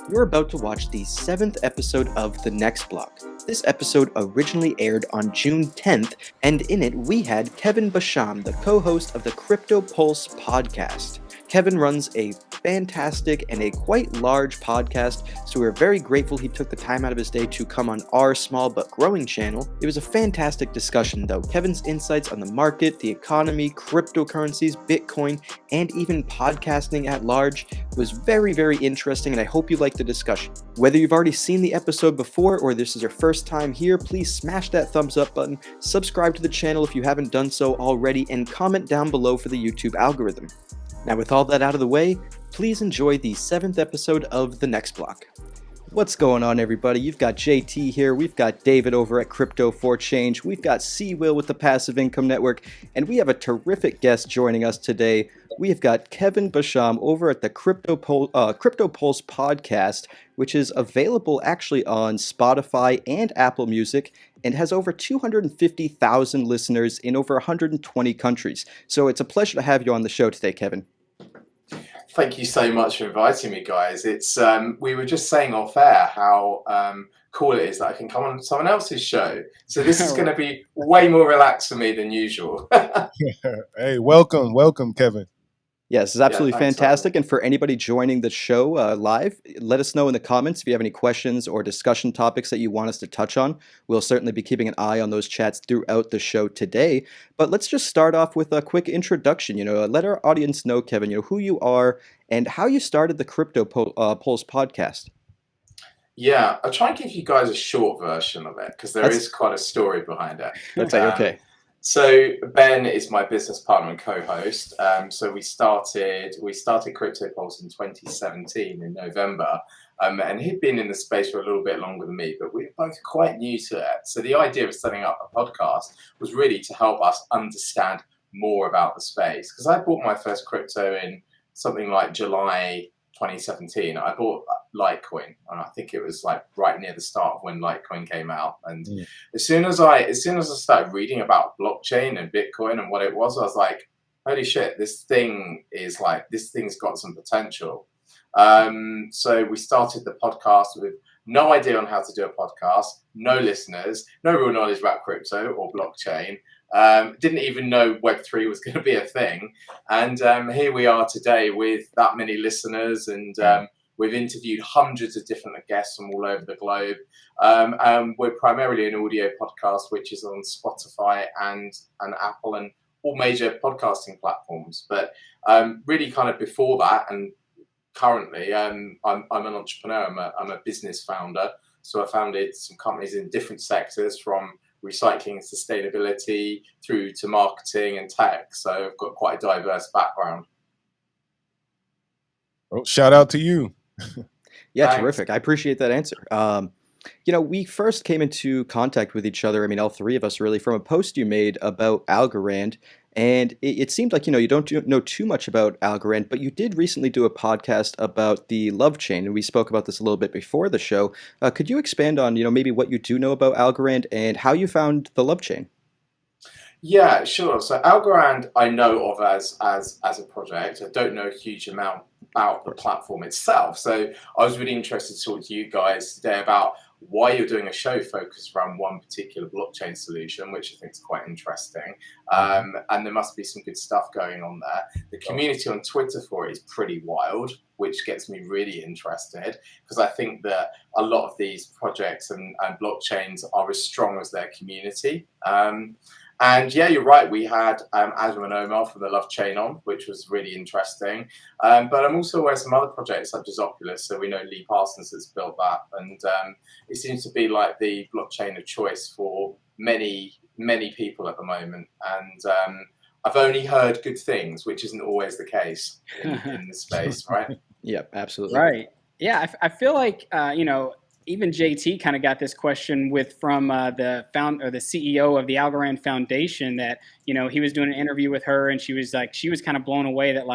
You're about to watch the 7th episode of The Next Block. This episode originally aired on June 10th, and in it we had Kevin Basham, the co-host of the CryptoPulse Podcast. Kevin runs a fantastic and a quite large podcast, so we're very grateful he took the time out of his day to come on our small but growing channel. It was a fantastic discussion though. Kevin's insights on the market, the economy, cryptocurrencies, Bitcoin, and even podcasting at large was very, very interesting, and I hope you liked the discussion. Whether you've already seen the episode before or this is your first time here, please smash that thumbs up button, subscribe to the channel if you haven't done so already, and comment down below for the YouTube algorithm. Now with all that out of the way, please enjoy the 7th episode of The Next Block. What's going on, everybody? You've got JT here, we've got David over at Crypto for Change, we've got C-Will with the Passive Income Network, and we have a terrific guest joining us today. We've got Kevin Basham over at the CryptoPulse Podcast, which is available actually on Spotify and Apple Music, and has over 250,000 listeners in over 120 countries. So it's a pleasure to have you on the show today, Kevin. Thank you so much for inviting me, guys. It's we were just saying off air how cool it is that I can come on someone else's show. So this is going to be way more relaxed for me than usual. Hey, welcome, Kevin. Yes, it's absolutely fantastic. And for anybody joining the show live, let us know in the comments if you have any questions or discussion topics that you want us to touch on. We'll certainly be keeping an eye on those chats throughout the show today. But let's just start off with a quick introduction. Let our audience know, Kevin, who you are and how you started the CryptoPulse podcast. Yeah, I'll try and give you guys a short version of it because there is quite a story behind it. Okay. So Ben is my business partner and co-host. So we started CryptoPulse in 2017 in November, and he'd been in the space for a little bit longer than me, but we were both quite new to it. So the idea of setting up a podcast was really to help us understand more about the space. Because I bought my first crypto in something like July 2017. I bought Litecoin, and I think it was like right near the start of when Litecoin came out. And as soon as I started reading about blockchain and Bitcoin and what it was, I was like, holy shit, this thing's got some potential. So we started the podcast with no idea on how to do a podcast, no listeners, no real knowledge about crypto or blockchain. Didn't even know Web3 was going to be a thing. And here we are today with that many listeners, and we've interviewed hundreds of different guests from all over the globe. We're primarily an audio podcast, which is on Spotify and Apple and all major podcasting platforms. But really kind of before that and currently, I'm an entrepreneur. I'm a business founder. So I founded some companies in different sectors, from recycling and sustainability through to marketing and tech. So I've got quite a diverse background. Well, shout out to you. Yeah, thanks. Terrific. I appreciate that answer. We first came into contact with each other, all three of us really, from a post you made about Algorand. And it seemed like, you don't know too much about Algorand, but you did recently do a podcast about the love chain. And we spoke about this a little bit before the show. Could you expand on, maybe what you do know about Algorand and how you found the love chain? Yeah, sure. So Algorand I know of as a project. I don't know a huge amount about the platform itself. So I was really interested to talk to you guys today about why you're doing a show focused around one particular blockchain solution, which I think is quite interesting. And there must be some good stuff going on there. The community on Twitter for it is pretty wild, which gets me really interested, because I think that a lot of these projects and blockchains are as strong as their community. And yeah, you're right. We had Adam and Omar from the Love Chain on, which was really interesting. But I'm also aware of some other projects such as Oculus. So we know Lee Parsons has built that. And it seems to be like the blockchain of choice for many, many people at the moment. And I've only heard good things, which isn't always the case in this space, right? Yeah, absolutely. Right. Yeah, I feel like, even JT kind of got this question from the CEO of the Algorand Foundation, that, he was doing an interview with her, and she was kind of blown away that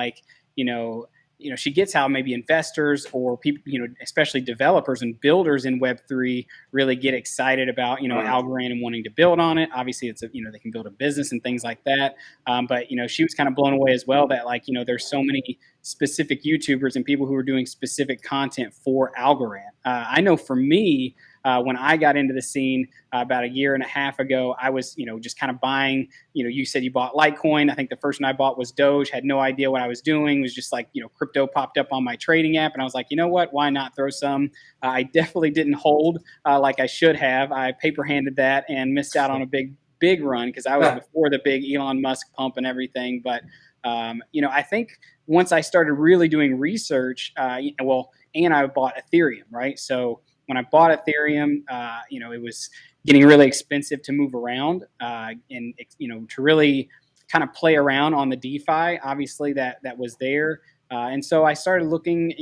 she gets how maybe investors or people, especially developers and builders in Web3 really get excited about, Algorand and wanting to build on it. Obviously, it's they can build a business and things like that. But she was kind of blown away as well that there's so many specific YouTubers and people who are doing specific content for Algorand. I know for me, when I got into the scene about a year and a half ago, I was, just kind of buying, you said you bought Litecoin. I think the first one I bought was Doge, had no idea what I was doing. It was just like, crypto popped up on my trading app. And I was like, you know what, why not throw some? I definitely didn't hold like I should have. I paper handed that and missed out on a big run because I was before the big Elon Musk pump and everything. But, I think once I started really doing research, and I bought Ethereum, right? So when I bought Ethereum, it was getting really expensive to move around and, to really kind of play around on the DeFi. Obviously, that was there. And so I started looking,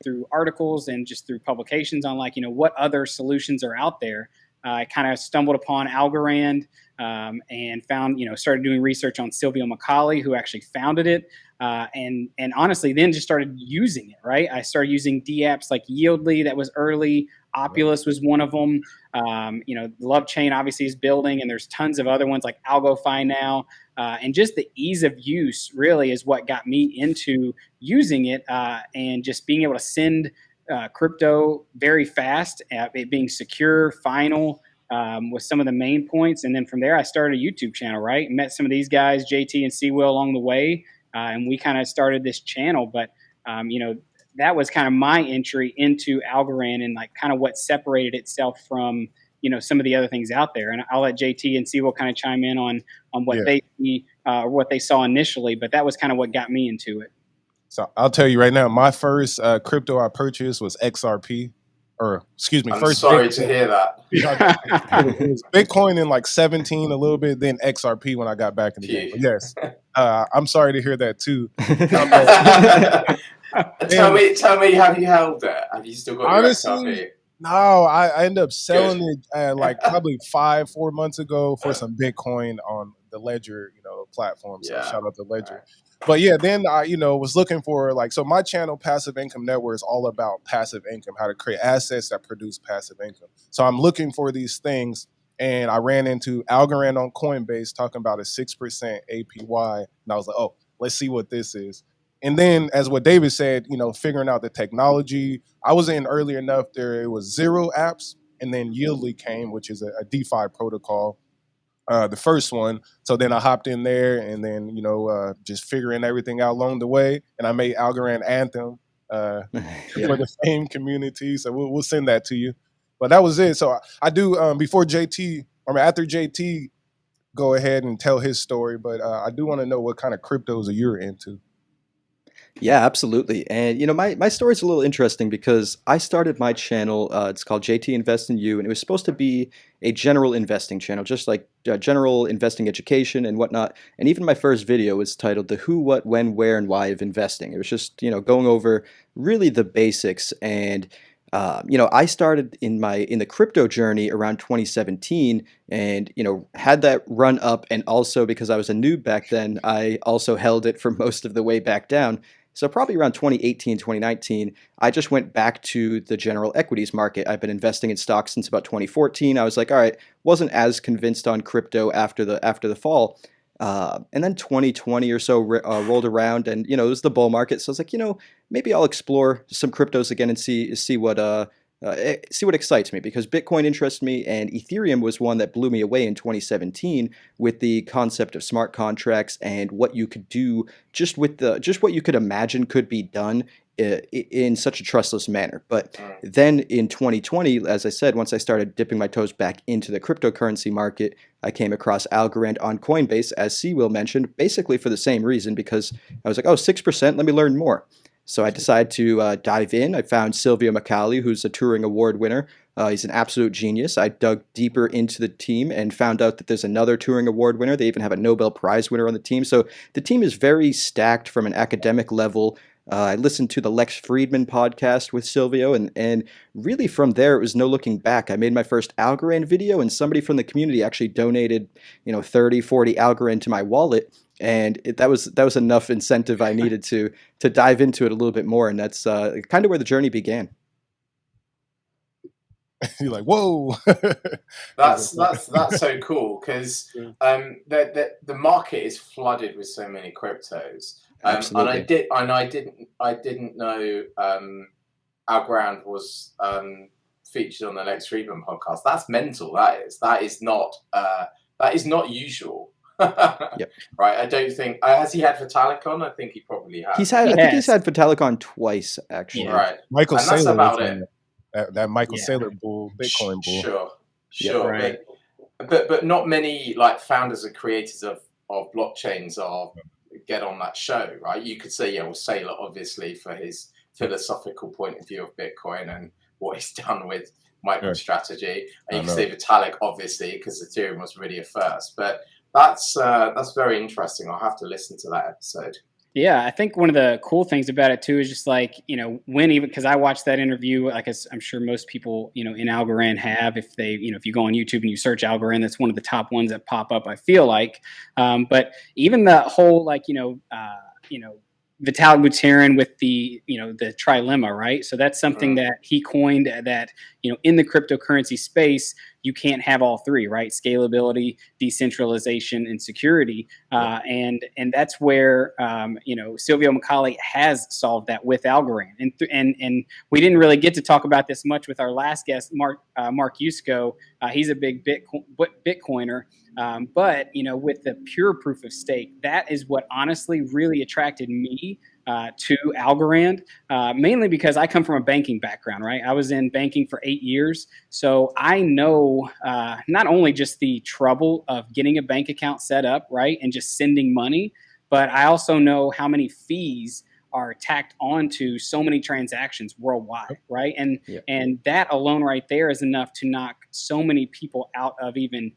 through articles and just through publications on what other solutions are out there. I kind of stumbled upon Algorand and found, started doing research on Silvio Macaulay, who actually founded it. And honestly, then just started using it, right? I started using D-apps like Yieldly that was early. Opulus was one of them. Love Chain obviously is building, and there's tons of other ones like AlgoFi now. And just the ease of use really is what got me into using it and just being able to send crypto very fast, it being secure, final, was some of the main points. And then from there, I started a YouTube channel, right? Met some of these guys, JT and Seawill, along the way. And we kind of started this channel. But, that was kind of my entry into Algorand and kind of what separated itself from, some of the other things out there. And I'll let JT and Seawill kind of chime in on what they see or what they saw initially. But that was kind of what got me into it. So I'll tell you right now, my first crypto I purchased was XRP, or excuse me, I'm sorry to hear that. It was Bitcoin in 17 a little bit, then XRP when I got back in the game. But yes, I'm sorry to hear that too. Tell me, have you held it? Have you still got honestly, your XRP? No, I ended up selling it probably 4 months ago for some Bitcoin on the Ledger, platform. So shout out to Ledger. But yeah, then I, was looking for so my channel, Passive Income Network, is all about passive income, how to create assets that produce passive income. So I'm looking for these things, and I ran into Algorand on Coinbase talking about a 6% APY, and I was like, oh, let's see what this is. And then, as what David said, figuring out the technology. I was in early enough there was 0 apps, and then Yieldly came, which is a DeFi protocol. The first one. So then I hopped in there and then, just figuring everything out along the way. And I made Algorand Anthem for the fame community. So we'll send that to you. But that was it. So I do, before after JT, go ahead and tell his story. But I do want to know what kind of cryptos you're into. Yeah, absolutely. And, my story is a little interesting because I started my channel, it's called JT Invest in You, and it was supposed to be a general investing channel, just like general investing education and whatnot. And even my first video was titled The Who, What, When, Where, and Why of Investing. It was just, going over really the basics. And, I started in the crypto journey around 2017 and, had that run up. And also because I was a noob back then, I also held it for most of the way back down. So probably around 2018, 2019, I just went back to the general equities market. I've been investing in stocks since about 2014. I was like, all right, wasn't as convinced on crypto after the fall. And then 2020 or so rolled around, and it was the bull market. So I was like, maybe I'll explore some cryptos again and see what excites me, because Bitcoin interests me, and Ethereum was one that blew me away in 2017 with the concept of smart contracts and what you could do just what you could imagine could be done in such a trustless manner. But then in 2020, as I said, once I started dipping my toes back into the cryptocurrency market, I came across Algorand on Coinbase, as Seawill mentioned, basically for the same reason, because I was like, oh, 6%, let me learn more. So I decided to dive in. I found Silvio Macaulay, who's a Turing Award winner. He's an absolute genius. I dug deeper into the team and found out that there's another Turing Award winner. They even have a Nobel Prize winner on the team. So the team is very stacked from an academic level. I listened to the Lex Friedman podcast with Silvio, and really from there, it was no looking back. I made my first Algorand video, and somebody from the community actually donated, 30, 40 Algorand to my wallet. And that was enough incentive I needed to dive into it a little bit more, and that's kind of where the journey began. You're like, whoa. That's so cool, because the market is flooded with so many cryptos. Absolutely. And I didn't know Algorand was featured on the Lex Friedman podcast. That's mental. That is not usual. Yep. Right. I don't think has he had Vitalik on? I think he probably has. I think he's had Vitalik on twice, actually. Yeah. Right. Michael Saylor, that's about it. That Michael Saylor bull, Bitcoin bull. Sure. Right. But not many founders and creators of blockchains get on that show, right? You could say, Saylor obviously for his philosophical point of view of Bitcoin and what he's done with MicroStrategy, and you can say Vitalik obviously because Ethereum was really a first. But that's very interesting. I'll have to listen to that episode. Yeah, I think one of the cool things about it too is just because I watched that interview, as I'm sure most people, in Algorand have, if they, if you go on YouTube and you search Algorand, that's one of the top ones that pop up, I feel like. But even the whole, Vitalik Buterin with the trilemma, right? So that's something that he coined that, in the cryptocurrency space, you can't have all three, right? Scalability, decentralization, and security. And that's where, Silvio Micali has solved that with Algorand. And we didn't really get to talk about this much with our last guest, Mark Yusko. He's a big Bitcoiner. But, with the pure proof of stake, that is what honestly really attracted me to Algorand, mainly because I come from a banking background, right? I was in banking for 8 years. So I know not only just the trouble of getting a bank account set up, right, and just sending money, but I also know how many fees are tacked onto so many transactions worldwide, right? And that alone right there is enough to knock so many people out of even,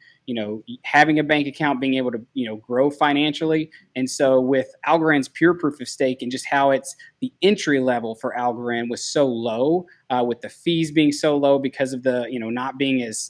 having a bank account, being able to, grow financially. And so with Algorand's pure proof of stake and just how it's the entry level for Algorand was so low, with the fees being so low because of the, not being as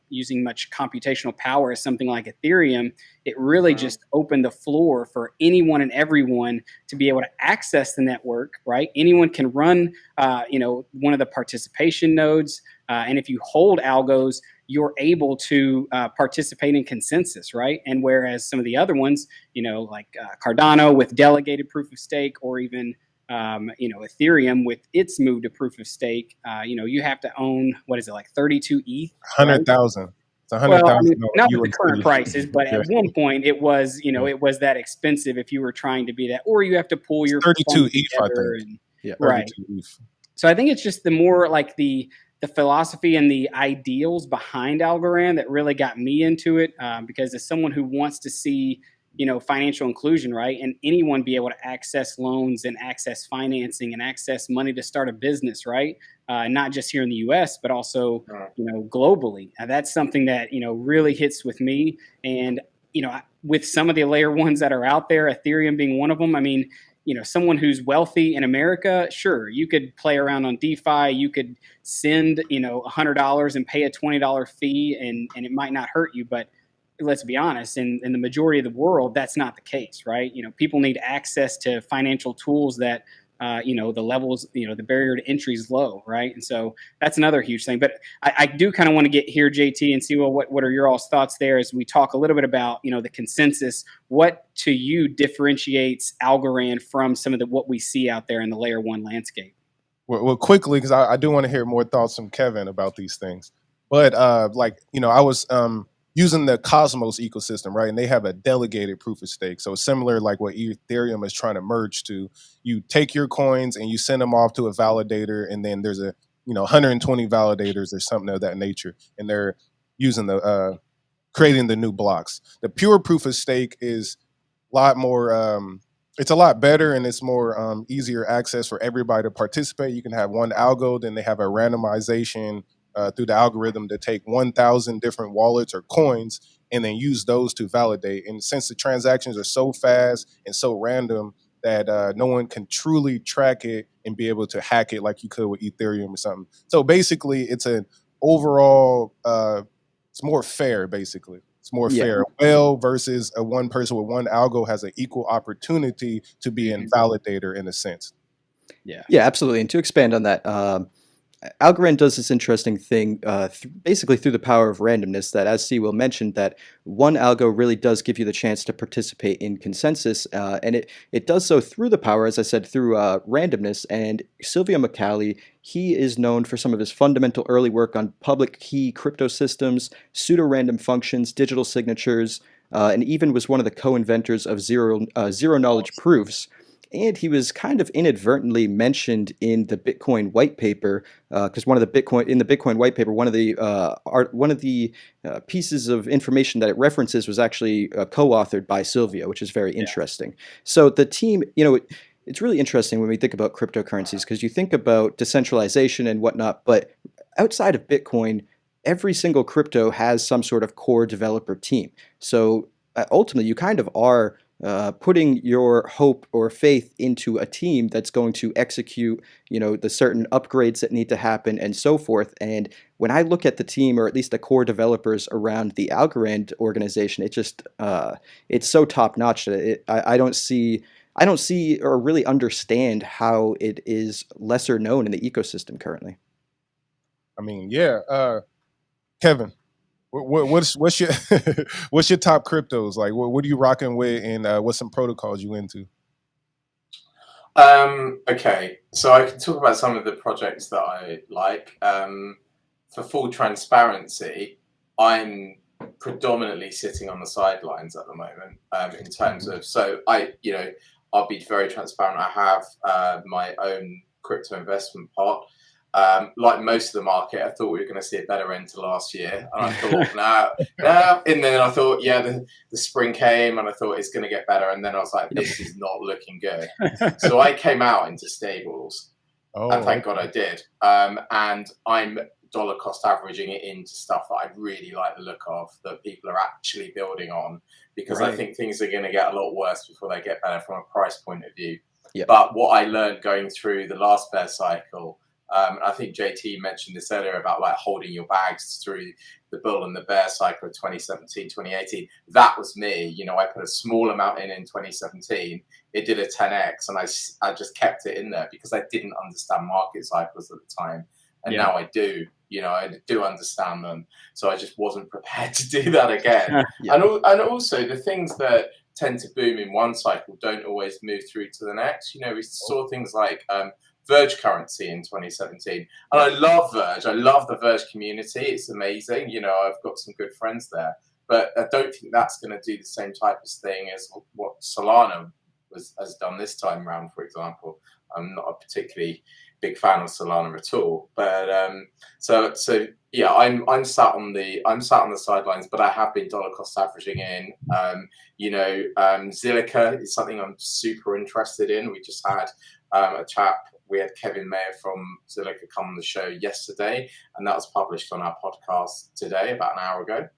using much computational power as something like Ethereum, it really just opened the floor for anyone and everyone to be able to access the network, right? Anyone can run, one of the participation nodes. And if you hold algos, you're able to participate in consensus, right? And whereas some of the other ones, Cardano with delegated proof of stake, or even Ethereum with its move to proof of stake, you have to own, 32 ETH? 100,000. It's 100,000. Well, not with the current prices, but at one point it was, it was that expensive if you were trying to be that, or you have to pull your 32 ETH, I think. Right. ETH. So I think it's just the more the philosophy and the ideals behind Algorand that really got me into it, because as someone who wants to see, financial inclusion, right, and anyone be able to access loans and access financing and access money to start a business, right, not just here in the U.S. but also, globally. That's something that really hits with me, and with some of the layer ones that are out there, Ethereum being one of them. I mean, someone who's wealthy in America, sure, you could play around on DeFi. You could send, $100 and pay a $20 fee, and it might not hurt you. But let's be honest, in the majority of the world, that's not the case, right? People need access to financial tools that, the levels, the barrier to entry is low, right? And so that's another huge thing. But I do kind of want to get here, JT, and see, well, what are your all's thoughts there as we talk a little bit about, the consensus. What to you differentiates Algorand from some of what we see out there in the layer one landscape? Well, quickly, because I do want to hear more thoughts from Kevin about these things. But I was using the Cosmos ecosystem, right? And they have a delegated proof of stake. So similar like what Ethereum is trying to merge to. You take your coins and you send them off to a validator, and then there's 120 validators or something of that nature, and they're using the creating the new blocks. The pure proof of stake is a lot more. It's a lot better, and it's more easier access for everybody to participate. You can have one algo, then they have a randomization through the algorithm to take 1,000 different wallets or coins and then use those to validate. And since the transactions are so fast and so random that no one can truly track it and be able to hack it like you could with Ethereum or something. So basically, it's an overall, it's more fair, basically. It's more Yeah. fair. Well, versus a one person with one algo has an equal opportunity to be an validator in a sense. Yeah, absolutely. And to expand on that, Algorand does this interesting thing, basically through the power of randomness. That, as Sewell mentioned, that one algo really does give you the chance to participate in consensus, and it does so through the power, as I said, through randomness. And Silvio Micali, he is known for some of his fundamental early work on public key crypto systems, pseudo-random functions, digital signatures, and even was one of the co-inventors of zero knowledge proofs. And he was kind of inadvertently mentioned in the Bitcoin white paper, because in the Bitcoin white paper, one of the pieces of information that it references was actually co-authored by Silvio, which is very interesting. So the team, it's really interesting when we think about cryptocurrencies, because you think about decentralization and whatnot, but outside of Bitcoin, every single crypto has some sort of core developer team. So ultimately, you kind of are putting your hope or faith into a team that's going to execute, the certain upgrades that need to happen and so forth. And when I look at the team, or at least the core developers around the Algorand organization, it just it's so top notch that I don't see or really understand how it is lesser known in the ecosystem currently. I mean, Kevin, what's your what's your top cryptos? Like, what are you rocking with, and what's some protocols you into? Okay, so I can talk about some of the projects that I like. For full transparency, I'm predominantly sitting on the sidelines at the moment. In terms of, so I'll be very transparent. I have my own crypto investment pot. Like most of the market, I thought we were going to see a better end to last year, and I thought, no. And then I thought, the spring came, and I thought it's going to get better, and then I was like, this is not looking good. So I came out into stables, and thank God I did. And I'm dollar cost averaging it into stuff that I really like the look of, that people are actually building on, because I think things are going to get a lot worse before they get better from a price point of view. But what I learned going through the last bear cycle, I think JT mentioned this earlier about like holding your bags through the bull and the bear cycle of 2017, 2018. That was me. I put a small amount in 2017. It did a 10x, and I just kept it in there because I didn't understand market cycles at the time. And now I do. I do understand them. So I just wasn't prepared to do that again. And also the things that tend to boom in one cycle don't always move through to the next. We saw things like Verge Currency in 2017. And I love Verge. I love the Verge community. It's amazing. I've got some good friends there. But I don't think that's going to do the same type of thing as what Solana has done this time around, for example. I'm not a particularly big fan of Solana at all. But I'm sat on the sidelines, but I have been dollar cost averaging in. Zilliqa is something I'm super interested in. We just had a chap. We had Kevin Mayer from Zilliqa come on the show yesterday, and that was published on our podcast today, about an hour ago.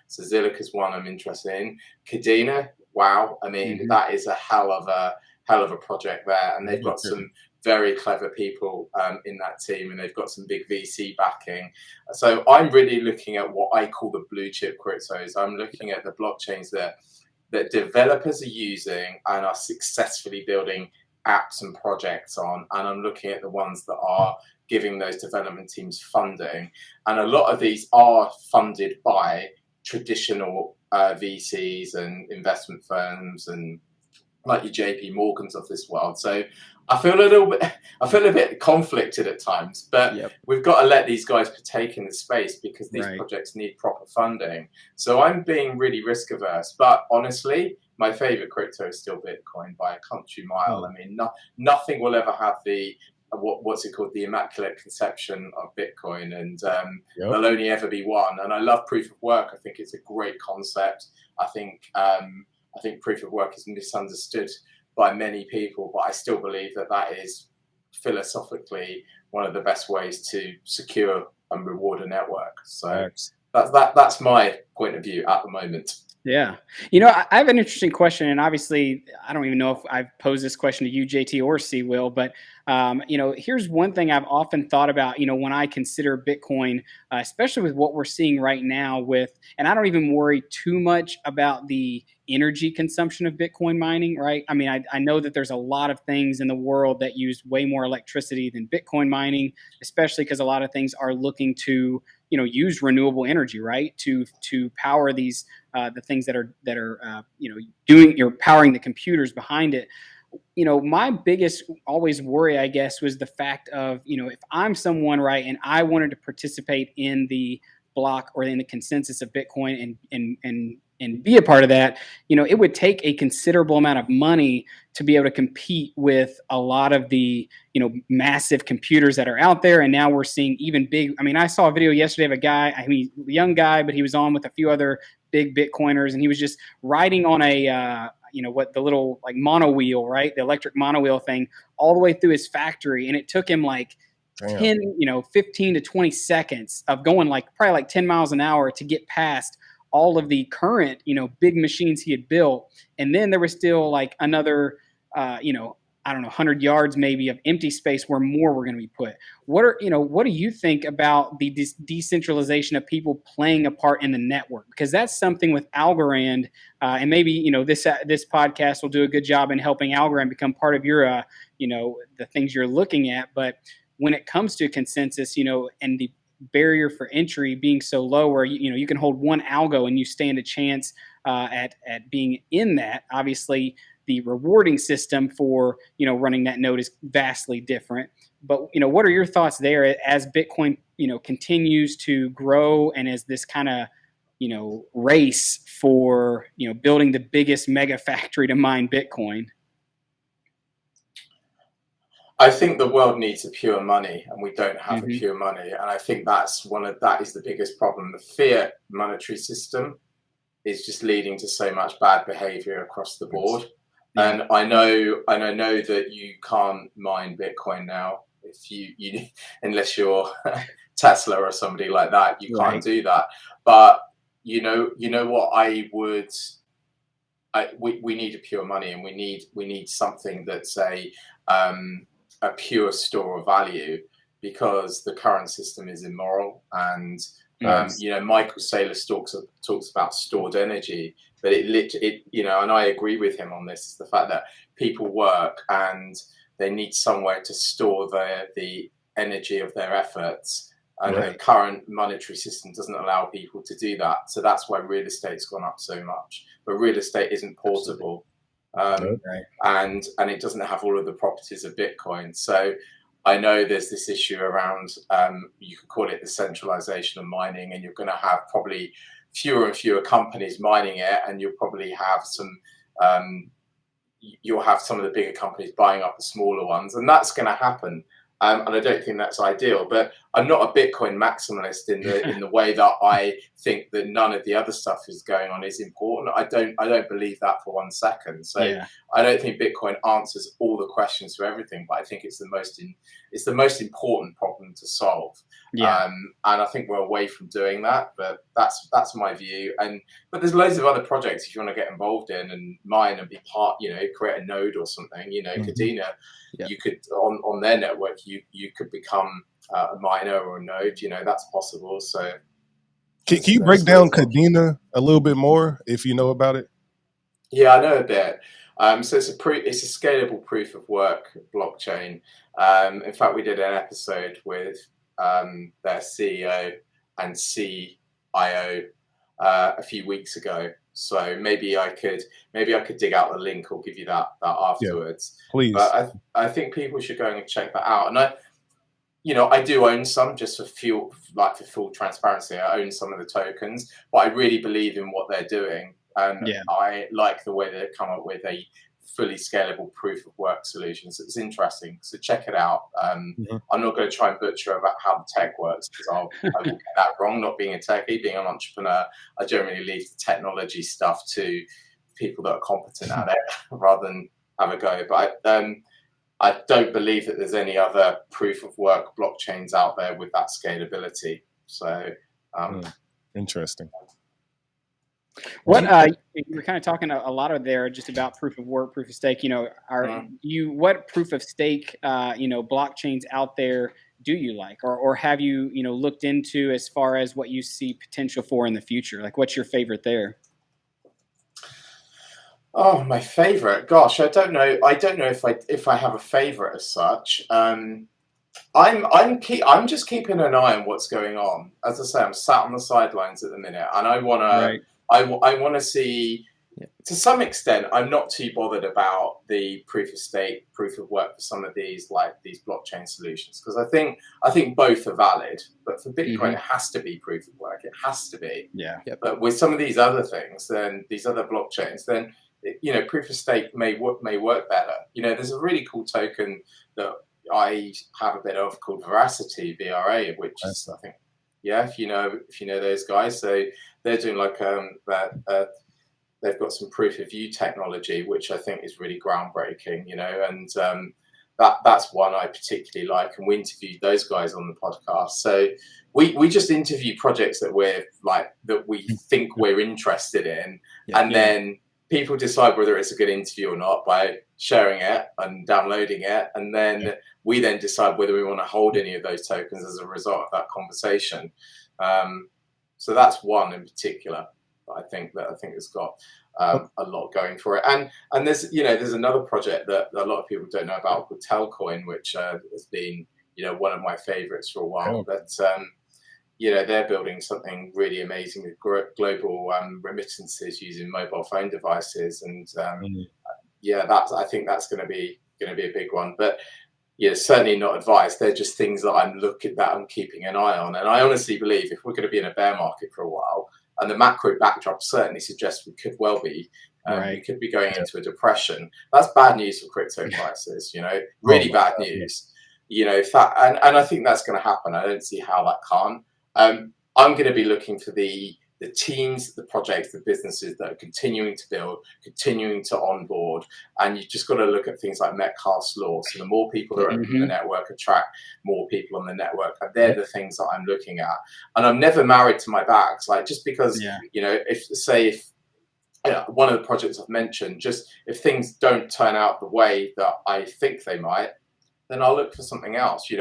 So Zilliqa is one I'm interested in. Kadena, wow! I mean, that is a hell of a project there, and they've got some very clever people in that team, and they've got some big VC backing. So I'm really looking at what I call the blue chip cryptos. I'm looking at the blockchains that developers are using and are successfully building apps and projects on, and I'm looking at the ones that are giving those development teams funding, and a lot of these are funded by traditional VCs and investment firms and like your JP Morgans of this world. So I feel a bit conflicted at times, but we've got to let these guys partake in the space because these projects need proper funding. So I'm being really risk averse, but honestly, my favorite crypto is still Bitcoin by a country mile. I mean, nothing will ever have the what's it called, the immaculate conception of Bitcoin, and there'll only ever be one. And I love proof of work. I think it's a great concept. I think proof of work is misunderstood by many people, but I still believe that is philosophically one of the best ways to secure and reward a network. So that's my point of view at the moment. Yeah. I have an interesting question, and obviously, I don't even know if I've posed this question to you, JT, or C, Will, but, here's one thing I've often thought about, when I consider Bitcoin, especially with what we're seeing right now and I don't even worry too much about the energy consumption of Bitcoin mining, right? I mean, I know that there's a lot of things in the world that use way more electricity than Bitcoin mining, especially because a lot of things are looking to, use renewable energy, right, to power these the things that are you're powering the computers behind it. My biggest always worry, I guess, was the fact of, if I'm someone, right, and I wanted to participate in the block or in the consensus of Bitcoin and be a part of that, it would take a considerable amount of money to be able to compete with a lot of the, massive computers that are out there. And now we're seeing even big, I saw a video yesterday of a guy, young guy, but he was on with a few other big Bitcoiners, and he was just riding on a, what the little like mono wheel, right? The electric mono wheel thing all the way through his factory. And it took him like 10, 15 to 20 seconds of going probably 10 miles an hour to get past all of the current, big machines he had built. And then there was still like another, I don't know, 100 yards maybe of empty space where more were going to be put. What do you think about the decentralization of people playing a part in the network? Because that's something with Algorand, and maybe, this podcast will do a good job in helping Algorand become part of your, the things you're looking at. But when it comes to consensus, and the barrier for entry being so low where, you can hold one algo and you stand a chance at being in that, obviously, the rewarding system for, running that node is vastly different. But, what are your thoughts there as Bitcoin, continues to grow and as this kind of, race for, building the biggest mega factory to mine Bitcoin? I think the world needs a pure money, and we don't have a pure money. And I think that is the biggest problem. The fiat monetary system is just leading to so much bad behavior across the board. Yeah. And I know that you can't mine Bitcoin now if you unless you're Tesla or somebody like that, you can't do that. But you know what we need a pure money, and we need something that's a pure store of value, because the current system is immoral. And Michael Saylor talks about stored energy, but and I agree with him on this, is the fact that people work and they need somewhere to store the energy of their efforts, and the current monetary system doesn't allow people to do that. So that's why real estate's gone up so much. But real estate isn't portable. And it doesn't have all of the properties of Bitcoin. So I know there's this issue around, you could call it the centralization of mining, and you're going to have probably fewer and fewer companies mining it, and you'll probably have some of the bigger companies buying up the smaller ones, and that's going to happen. And I don't think that's ideal, but I'm not a Bitcoin maximalist in the way that I think that none of the other stuff is going on is important. I don't believe that for 1 second. So I don't think Bitcoin answers all the questions for everything, but I think it's the most important problem to solve. And I think we're away from doing that, but that's my view. But there's loads of other projects if you want to get involved in and mine and be part, create a node or something, Kadena. You could on their network, you could become a miner or a node. That's possible. So can you break down Kadena a little bit more if you know about it? Yeah, I know a bit. So it's a scalable proof of work blockchain. In fact, we did an episode with their CEO and CIO a few weeks ago. So maybe I could dig out the link or give you that afterwards. Yeah, please. But I think people should go and check that out. And I do own some, just for full transparency. I own some of the tokens, but I really believe in what they're doing, and I like the way they come up with a fully scalable proof of work solution. So it's interesting. So check it out. I'm not going to try and butcher about how the tech works, because I will get that wrong. Not being a techie, being an entrepreneur, I generally leave the technology stuff to people that are competent at it rather than have a go. But I don't believe that there's any other proof of work blockchains out there with that scalability. So interesting. What we're kind of talking a lot of there just about proof of work, proof of stake. What proof of stake blockchains out there do you like, or have you looked into as far as what you see potential for in the future? Like, what's your favorite there? Oh, my favorite. Gosh, I don't know. I don't know if I have a favorite as such. I'm just keeping an eye on what's going on. As I say, I'm sat on the sidelines at the minute, and I wanna I want to see. To some extent, I'm not too bothered about the proof of stake, proof of work for some of these blockchain solutions, because I think both are valid. But for Bitcoin, it has to be proof of work. It has to be. Yeah. But with some of these other things, then these other blockchains, then proof of stake may work better. There's a really cool token that I have a bit of called Veracity, VRA, which is, I think, if you know those guys, so they're doing they've got some proof of view technology, which I think is really groundbreaking, and that's one I particularly like, and we interviewed those guys on the podcast. So we just interview projects that we think we're interested in, and then people decide whether it's a good interview or not by sharing it and downloading it, and then we then decide whether we want to hold any of those tokens as a result of that conversation. So that's one in particular that I think has got a lot going for it. And there's another project that a lot of people don't know about called Telcoin, which has been one of my favorites for a while. But they're building something really amazing with global remittances using mobile phone devices, and I think that's going to be a big one. But certainly not advised. They're just things that I'm keeping an eye on. And I honestly believe if we're going to be in a bear market for a while, and the macro backdrop certainly suggests we could well be, we could be going into a depression. That's bad news for crypto prices. Really bad news. And I think that's going to happen. I don't see how that can't. I'm going to be looking for the teams, the projects, the businesses that are continuing to build, continuing to onboard. And you just got to look at things like Metcalfe's law. So the more people that are in the network attract more people on the network. And they're the things that I'm looking at. And I'm never married to my bags. Like, just because, if one of the projects I've mentioned, just if things don't turn out the way that I think they might, then I'll look for something else.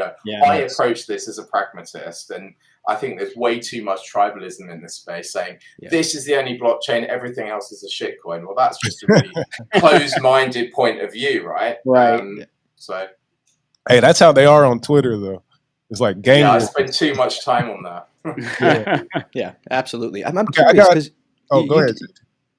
I approach this as a pragmatist, and I think there's way too much tribalism in this space, saying this is the only blockchain, everything else is a shitcoin. Well, that's just a really closed-minded point of view, right? Right. So, hey, that's how they are on Twitter, though. It's like game. Yeah, I spend too much time on that. Yeah, absolutely. I'm curious because go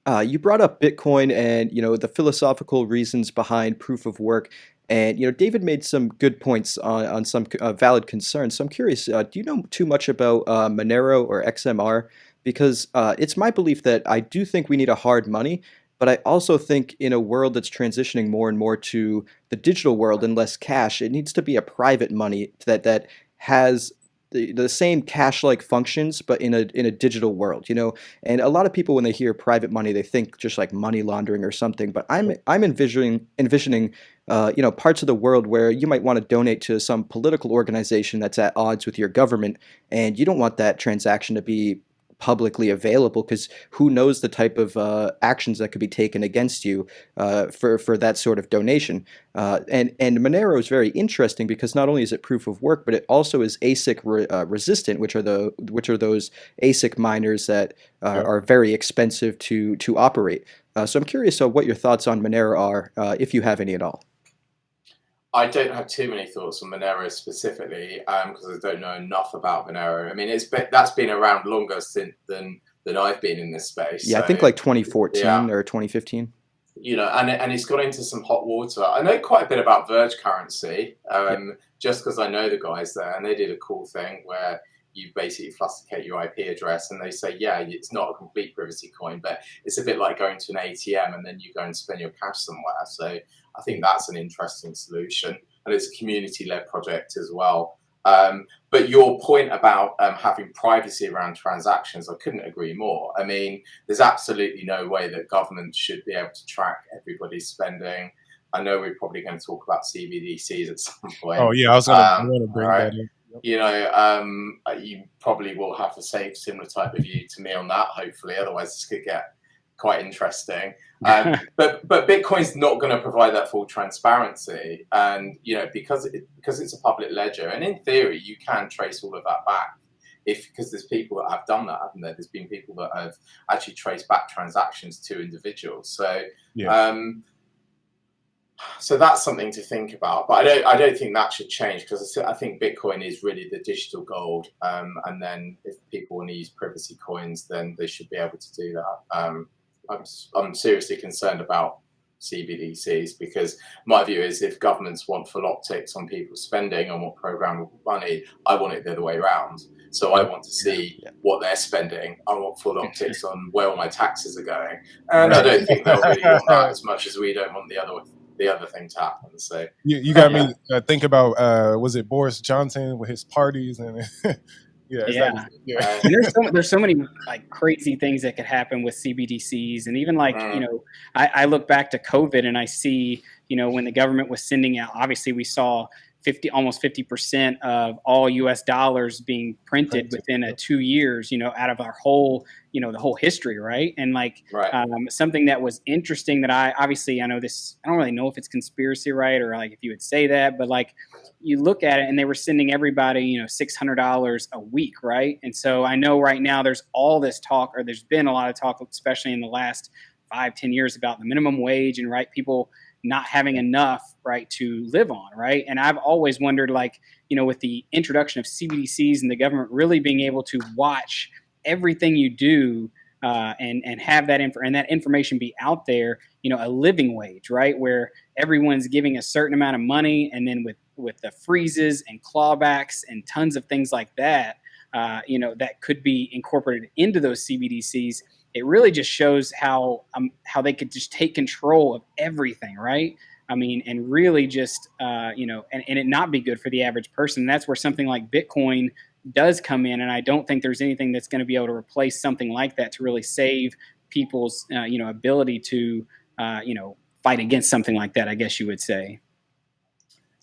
ahead. You brought up Bitcoin and the philosophical reasons behind proof of work. And David made some good points on some valid concerns. So I'm curious, do you know too much about Monero or XMR? Because it's my belief that I do think we need a hard money, but I also think in a world that's transitioning more and more to the digital world and less cash, it needs to be a private money that has the same cash-like functions, but in a digital world, And a lot of people, when they hear private money, they think just like money laundering or something. But I'm envisioning parts of the world where you might want to donate to some political organization that's at odds with your government, and you don't want that transaction to be publicly available because who knows the type of actions that could be taken against you for that sort of donation. And Monero is very interesting because not only is it proof of work, but it also is ASIC resistant, which are those ASIC miners that are very expensive to operate. So I'm curious what your thoughts on Monero are, if you have any at all. I don't have too many thoughts on Monero specifically because I don't know enough about Monero. I mean, that's been around longer than I've been in this space. Yeah, so, I think like 2014 or 2015. And it's got into some hot water. I know quite a bit about Verge Currency, just because I know the guys there, and they did a cool thing where you basically fusticate your IP address, and they say, it's not a complete privacy coin, but it's a bit like going to an ATM and then you go and spend your cash somewhere. So I think that's an interesting solution, and it's a community-led project as well. But your point about having privacy around transactions, I couldn't agree more. I mean, there's absolutely no way that governments should be able to track everybody's spending. I know we're probably going to talk about CBDCs at some point. Oh yeah, I was going to bring that in. Yep. You probably will have the same similar type of view to me on that, hopefully. Otherwise, this could get quite interesting. But Bitcoin's not going to provide that full transparency, and because it's a public ledger, and in theory, you can trace all of that back. Because there's people that have done that, haven't there? There's been people that have actually traced back transactions to individuals. So, so that's something to think about. But I don't think that should change, because I think Bitcoin is really the digital gold. And then if people want to use privacy coins, then they should be able to do that. I'm seriously concerned about CBDCs, because my view is if governments want full optics on people's spending and want programmable money, I want it the other way around. So I want to see what they're spending. I want full optics on where all my taxes are going. And I don't think they'll really want that as much as we don't want the other thing to happen. So you got me think about was it Boris Johnson with his parties and And there's so many like crazy things that could happen with CBDCs, and even like I look back to COVID and I see when the government was sending out, obviously we saw almost 50% of all US dollars being printed within 2 years, out of our whole, the whole history. Right. And something that was interesting that I know this, I don't really know if it's conspiracy, right? Or like if you would say that, but like you look at it and they were sending everybody, $600 a week. Right. And so I know right now there's all this talk, or there's been a lot of talk, especially in the last 5-10 years, about the minimum wage and people not having enough, right, to live on, right? And I've always wondered, with the introduction of CBDCs and the government really being able to watch everything you do and have that that information be out there, a living wage, right, where everyone's giving a certain amount of money, and then with the freezes and clawbacks and tons of things like that, that could be incorporated into those CBDCs. It really just shows how they could just take control of everything, right? I mean, and really just, and it not be good for the average person. And that's where something like Bitcoin does come in. And I don't think there's anything that's going to be able to replace something like that to really save people's, ability to, fight against something like that, I guess you would say.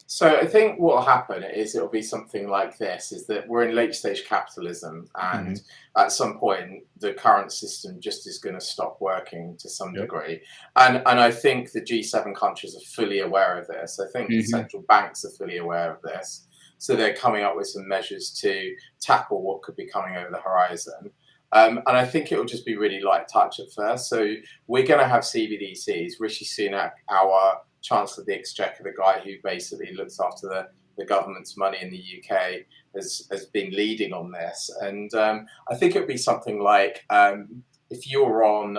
So I think what will happen is it'll be something like this, is that we're in late stage capitalism, and at some point the current system just is going to stop working to some degree. And I think the G7 countries are fully aware of this. I think the central banks are fully aware of this. So they're coming up with some measures to tackle what could be coming over the horizon. And I think it will just be really light touch at first. So we're going to have CBDCs. Rishi Sunak, our Chancellor of the Exchequer, the guy who basically looks after the government's money in the UK, has been leading on this. And I think it would be something like, if you're on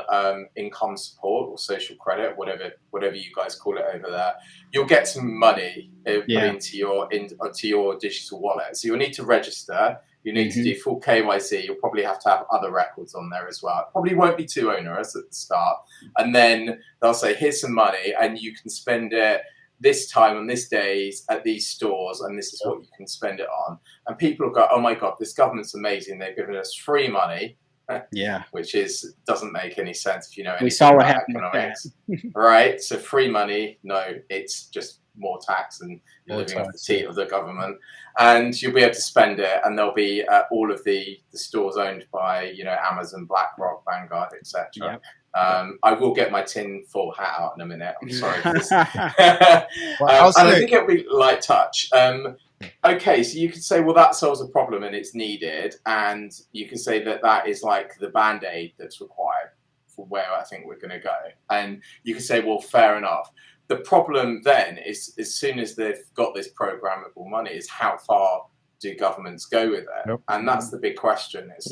income support or social credit, whatever you guys call it over there, you'll get some money put into your digital wallet. So you'll need to register. You need to do full KYC. You'll probably have to have other records on there as well. It probably won't be too onerous at the start. And then they'll say, here's some money, and you can spend it this time on this days at these stores, and this is what you can spend it on. And people will go, oh my God, this government's amazing. They've given us free money. Which doesn't make any sense if you know anything. We saw what about happened economics. Right? So free money, no, it's just more tax and living off the teat of the government. And you'll be able to spend it, and there'll be all of the stores owned by Amazon, BlackRock, Vanguard, etc. I will get my tin foil hat out in a minute. I'm sorry for this. And I think it'll be light touch. Okay, so you could say, well, that solves a problem and it's needed, and you can say that is like the band-aid that's required for where I think we're going to go. And you can say, well, fair enough. The problem then is, as soon as they've got this programmable money, is how far do governments go with it? And that's the big question. It's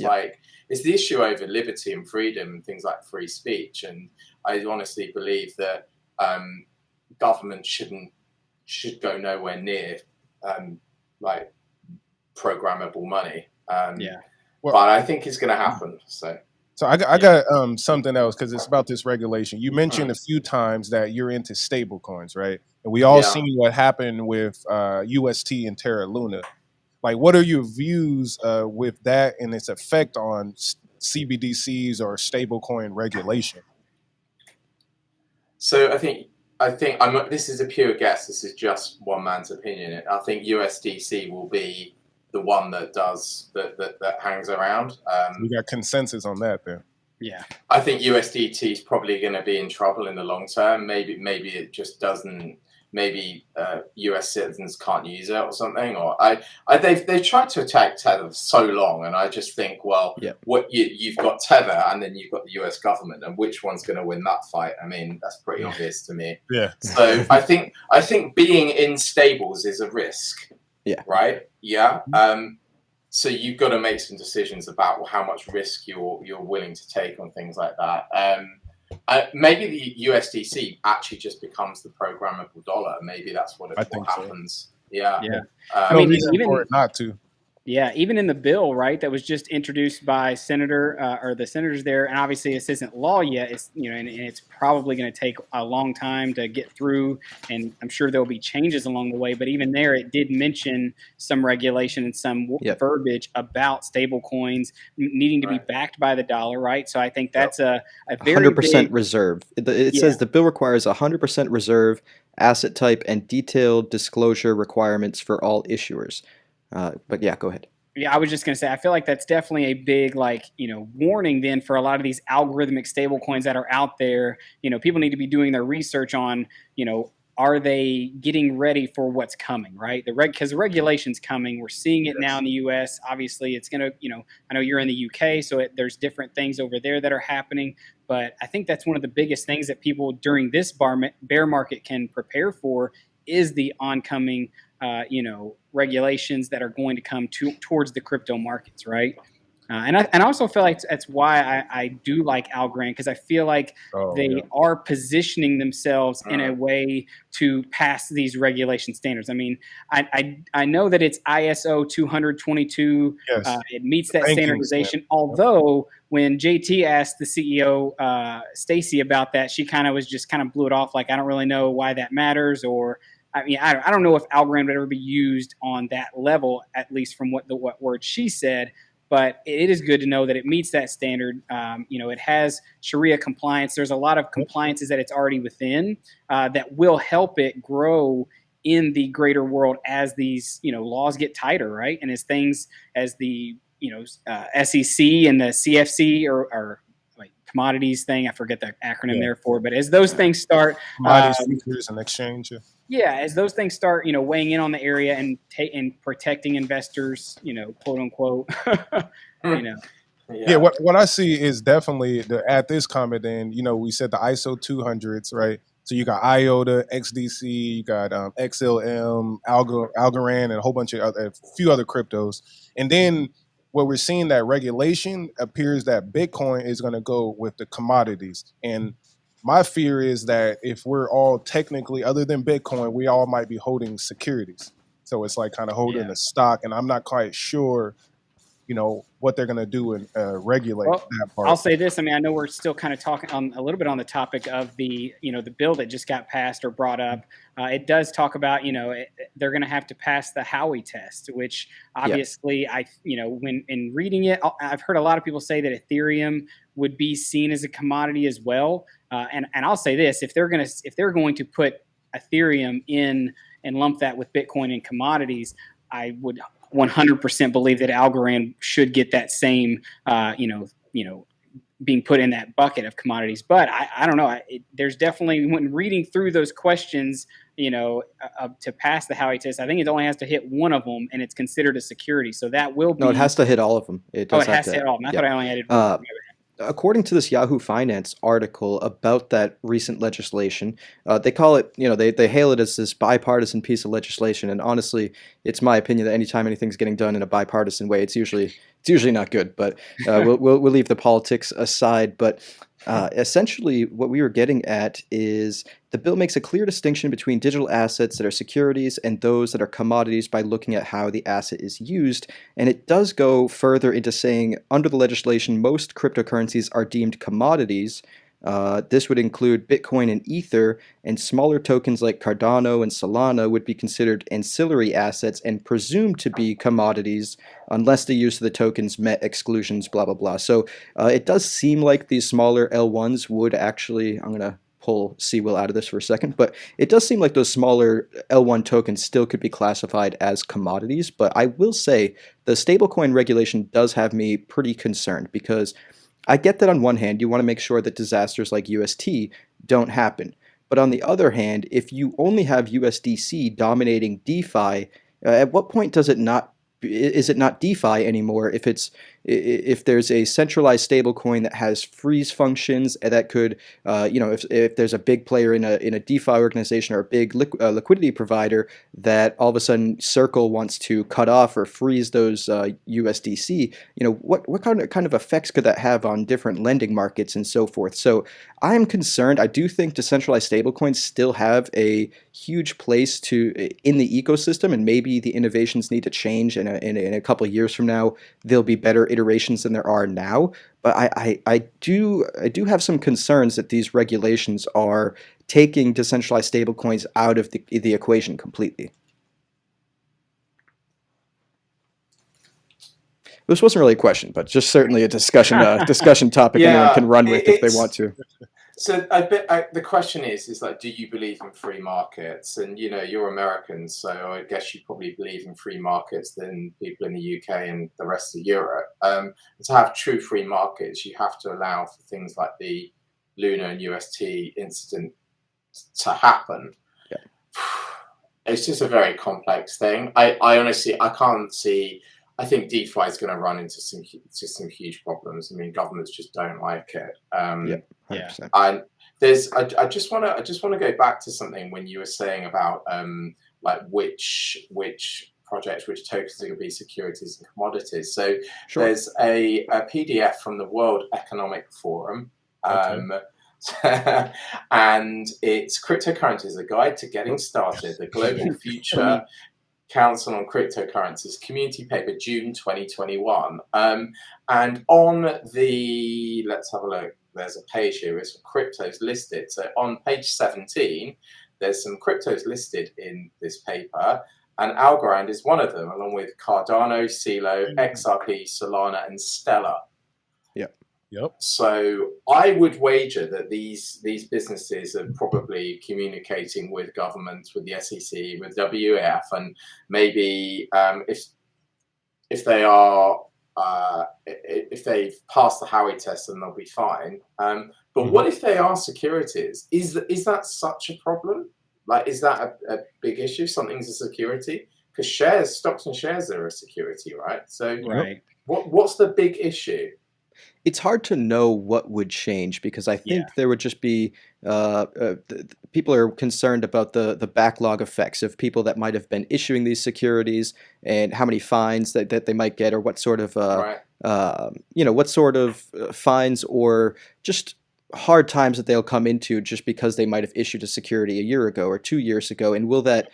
it's the issue over liberty and freedom and things like free speech. And I honestly believe that government should go nowhere near like programmable money. But I think it's going to happen. So I got something else, because it's about this regulation. You mentioned a few times that you're into stable coins, right? And we all seen what happened with UST and Terra Luna. Like, what are your views with that and its effect on CBDCs or stablecoin regulation? So I think this is a pure guess. This is just one man's opinion. I think USDC will be the one that does that hangs around. We got consensus on that then. Yeah, I think USDT is probably going to be in trouble in the long term. Maybe it just doesn't. Maybe US citizens can't use it or something. Or they've tried to attack Tether so long, and I just think, well, what you've got Tether, and then you've got the US government, and which one's going to win that fight? I mean, that's pretty obvious to me. Yeah. So I think being in stables is a risk. Yeah. Right. Yeah. So you've got to make some decisions about how much risk you're willing to take on things like that. Maybe the USDC actually just becomes the programmable dollar. Maybe that's what happens. So. Yeah. Yeah. I mean, even for it not to. Yeah, even in the bill, right, that was just introduced by the senators there, and obviously this isn't law yet. It's and it's probably going to take a long time to get through, and I'm sure there'll be changes along the way. But even there, it did mention some regulation and some verbiage about stable coins needing to be backed by the dollar, right? So I think that's a very 100% reserve. It says the bill requires 100% reserve, asset type, and detailed disclosure requirements for all issuers. But yeah, go ahead. Yeah, I was just going to say, I feel like that's definitely a big, warning then for a lot of these algorithmic stable coins that are out there. People need to be doing their research on, are they getting ready for what's coming, right? Because the regulation's coming. We're seeing it now in the U.S. Obviously, it's going to, I know you're in the U.K., so there's different things over there that are happening. But I think that's one of the biggest things that people during this bear market can prepare for is the oncoming regulations that are going to come towards the crypto markets, right? And I also feel like that's why I do like Algorand, because I feel like they are positioning themselves in a way to pass these regulation standards. I mean, I know that it's ISO 222. Yes. It meets that standardization. Although when JT asked the CEO, Stacy, about that, she kind of blew it off like, I don't really know why that matters, or I mean, I don't know if Algorand would ever be used on that level, at least from what word she said. But it is good to know that it meets that standard. It has Sharia compliance. There's a lot of compliances that it's already within that will help it grow in the greater world as these laws get tighter, right? And as the SEC and the CFC or like commodities thing, I forget the acronym there for, but as those things start, commodities futures and exchange. Yeah, as those things start, weighing in on the area and protecting investors, quote unquote, Yeah, what I see is definitely at this comment. Then we said the ISO 200s, right? So you got IOTA, XDC, you got XLM, Algorand, and a whole bunch of a few other cryptos, and then what we're seeing that regulation appears that Bitcoin is going to go with the commodities. And my fear is that if we're all technically, other than Bitcoin, we all might be holding securities. So it's like kind of holding a stock, and I'm not quite sure, what they're going to do and regulate that part. I'll say this. I mean, I know we're still kind of talking a little bit on the topic of the bill that just got passed or brought up. It does talk about, they're going to have to pass the Howey test, which obviously when in reading it, I've heard a lot of people say that Ethereum would be seen as a commodity as well. And I'll say this, if they're going to put Ethereum in and lump that with Bitcoin and commodities, I would 100% believe that Algorand should get that same, being put in that bucket of commodities. But I don't know. There's definitely, when reading through those questions, to pass the Howey test, I think it only has to hit one of them, and it's considered a security. So that will be. No, it has to hit all of them. It has to hit all of them. I thought I only added one. According to this Yahoo Finance article about that recent legislation, they call it, they hail it as this bipartisan piece of legislation. And honestly, it's my opinion that anytime anything's getting done in a bipartisan way, it's usually not good. But we'll leave the politics aside. But essentially, what we were getting at is the bill makes a clear distinction between digital assets that are securities and those that are commodities by looking at how the asset is used. And it does go further into saying, under the legislation, most cryptocurrencies are deemed commodities. This would include Bitcoin and Ether, and smaller tokens like Cardano and Solana would be considered ancillary assets and presumed to be commodities unless the use of the tokens met exclusions, blah, blah, blah. So it does seem like these smaller L1s would actually, I'm going to pull CWIL out of this for a second, but it does seem like those smaller L1 tokens still could be classified as commodities. But I will say the stablecoin regulation does have me pretty concerned, because I get that on one hand, you want to make sure that disasters like UST don't happen. But on the other hand, if you only have USDC dominating DeFi, at what point is it not DeFi anymore if there's a centralized stablecoin that has freeze functions that could, if there's a big player in a DeFi organization or a big liquidity provider that all of a sudden Circle wants to cut off or freeze those USDC, what kind of effects could that have on different lending markets and so forth? So I am concerned. I do think decentralized stablecoins still have a huge place in the ecosystem, and maybe the innovations need to change, and in a couple of years from now, there'll be better iterations than there are now. But I do have some concerns that these regulations are taking decentralized stablecoins out of the equation completely. This wasn't really a question, but just certainly a discussion topic anyone can run with if they want to. So the question is like, do you believe in free markets? And you're American, so I guess you probably believe in free markets than people in the UK and the rest of Europe. To have true free markets, you have to allow for things like the Luna and UST incident to happen. Yeah. It's just a very complex thing. I honestly can't see. I think DeFi is going to run into some huge problems. I mean, governments just don't like it. Yeah. And I just want to go back to something when you were saying about like which projects, which tokens are going to be securities and commodities. So Sure. There's a PDF from the World Economic Forum. And it's Cryptocurrencies, a guide to getting started, the Global Future Council on Cryptocurrencies community paper, June 2021. And on let's have a look. There's a page here with some cryptos listed. So on page 17, there's some cryptos listed in this paper, and Algorand is one of them, along with Cardano, CeeLo, XRP, Solana, and Stellar. Yep. So I would wager that these businesses are probably communicating with governments, with the SEC, with WEF, and maybe if they are if they've passed the Howey test, then they'll be fine. But what if they are securities? Is that such a problem? Like, is that a big issue? Something's a security? Because stocks and shares are a security, right? So right. What's the big issue? It's hard to know what would change, because I think there would just be people are concerned about the backlog effects of people that might have been issuing these securities, and how many fines that they might get, or what sort of fines or just hard times that they'll come into just because they might have issued a security a year ago or 2 years ago, and will that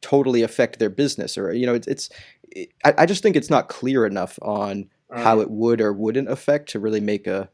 totally affect their business? Or I just think it's not clear enough on how it would or wouldn't affect to really make a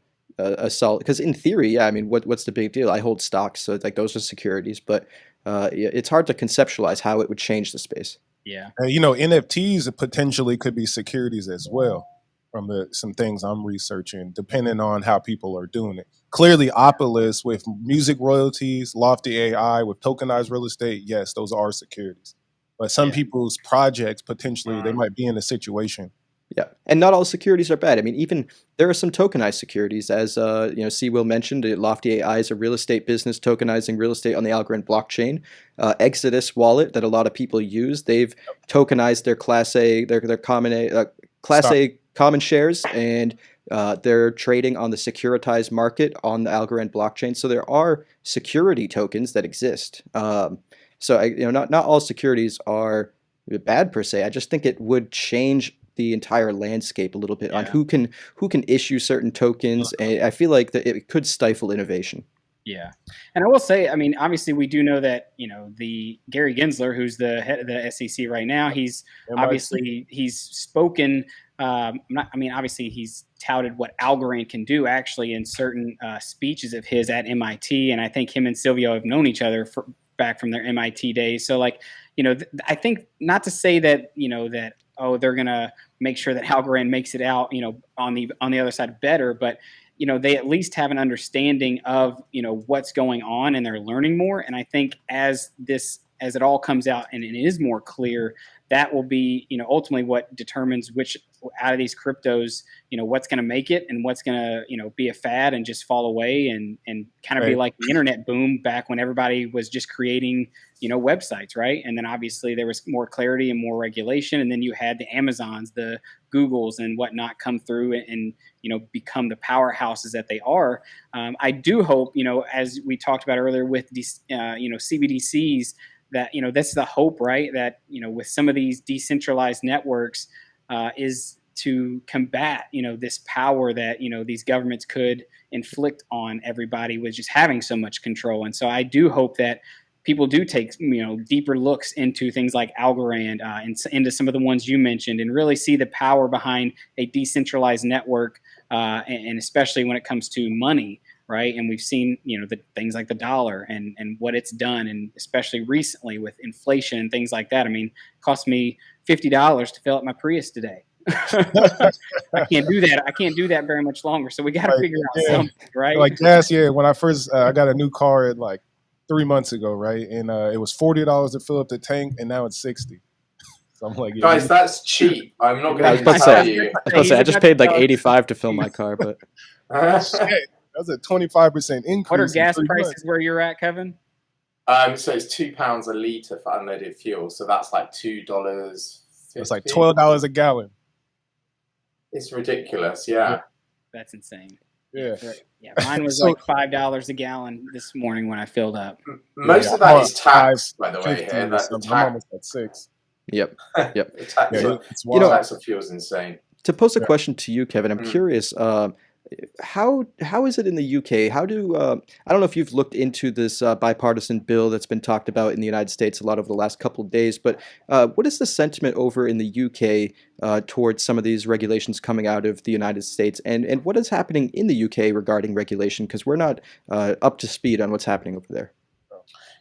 solid. Because in theory, I mean, what's the big deal? I hold stocks, so like those are securities, but it's hard to conceptualize how it would change the space. Yeah, NFTs potentially could be securities as well, from some things I'm researching, depending on how people are doing it. Clearly, Opolis with music royalties, Lofty AI with tokenized real estate, yes, those are securities. But some people's projects, potentially, they might be in a situation. Yeah, and not all securities are bad. I mean, even there are some tokenized securities, as CWIL mentioned. Lofty AI is a real estate business tokenizing real estate on the Algorand blockchain. Exodus Wallet, that a lot of people use, they've tokenized their Class A, their Class A common shares, and they're trading on the securitized market on the Algorand blockchain. So there are security tokens that exist. Not all securities are bad per se. I just think it would change the entire landscape a little bit on who can issue certain tokens, and I feel like that it could stifle innovation. Yeah, and I will say, I mean, obviously we do know that the Gary Gensler, who's the head of the SEC right now, he's spoken. Obviously he's touted what Algorand can do actually in certain speeches of his at MIT, and I think him and Silvio have known each other back from their MIT days. So I think, not to say that they're gonna make sure that Algorand makes it out on the other side better, but they at least have an understanding of, what's going on, and they're learning more. And I think as it all comes out and it is more clear, that will be, ultimately what determines which out of these cryptos, what's going to make it and what's going to, be a fad and just fall away and kind of be like the internet boom back when everybody was just creating, websites, right? And then obviously there was more clarity and more regulation. And then you had the Amazons, the Googles and whatnot come through and become the powerhouses that they are. I do hope, as we talked about earlier with these, CBDCs, that, that's the hope, right? That, with some of these decentralized networks is to combat, this power that, these governments could inflict on everybody with just having so much control. And so I do hope that people do take, deeper looks into things like Algorand and into some of the ones you mentioned, and really see the power behind a decentralized network, and especially when it comes to money. Right. And we've seen, the things like the dollar and what it's done. And especially recently with inflation and things like that. I mean, it cost me $50 to fill up my Prius today. I can't do that. I can't do that very much longer. So we got to figure out something, right? Like gas. Yeah. When I first, I got a new car like 3 months ago. Right. And it was $40 to fill up the tank, and now it's $60. So I'm like, guys, that's cheap. I'm not going to tell you. I just paid like $85 to fill my car, but that's a 25% increase. What are gas prices where you're at, Kevin? So it's £2 a litre for unleaded fuel. So that's like $2. It's like $12 a gallon. It's ridiculous. Yeah. That's insane. Yeah. Yeah. Mine was like $5 a gallon this morning when I filled up. Most of that is tax, by the way. Here, I'm almost at $6. Yep. The tax, tax of fuel is insane. To pose a question to you, Kevin, I'm curious. How is it in the UK? How do I don't know if you've looked into this bipartisan bill that's been talked about in the United States a lot over the last couple of days, but what is the sentiment over in the UK towards some of these regulations coming out of the United States, and what is happening in the UK regarding regulation? Because we're not up to speed on what's happening over there.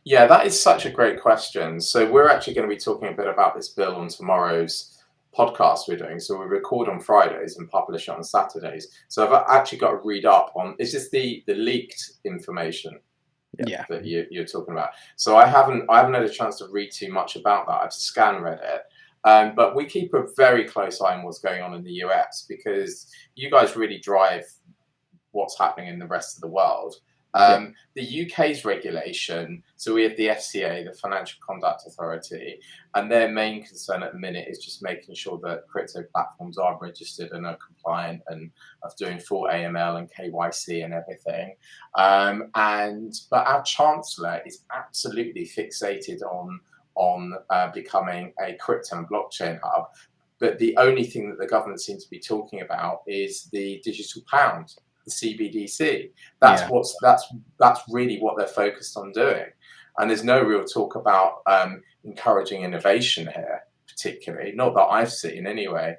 Yeah, that is such a great question. So we're actually going to be talking a bit about this bill on tomorrow's podcast we're doing. So we record on Fridays and publish on Saturdays. So I've actually got to read up on, is this the leaked information that you're talking about? So I haven't had a chance to read too much about that. I've scan read it. But we keep a very close eye on what's going on in the US, because you guys really drive what's happening in the rest of the world. The UK's regulation, so we have the FCA, the Financial Conduct Authority, and their main concern at the minute is just making sure that crypto platforms are registered and are compliant and of doing full AML and KYC and everything. But our Chancellor is absolutely fixated on becoming a crypto and blockchain hub. But the only thing that the government seems to be talking about is the digital pound, the CBDC. That's really what they're focused on doing, and there's no real talk about encouraging innovation here, particularly not that I've seen anyway.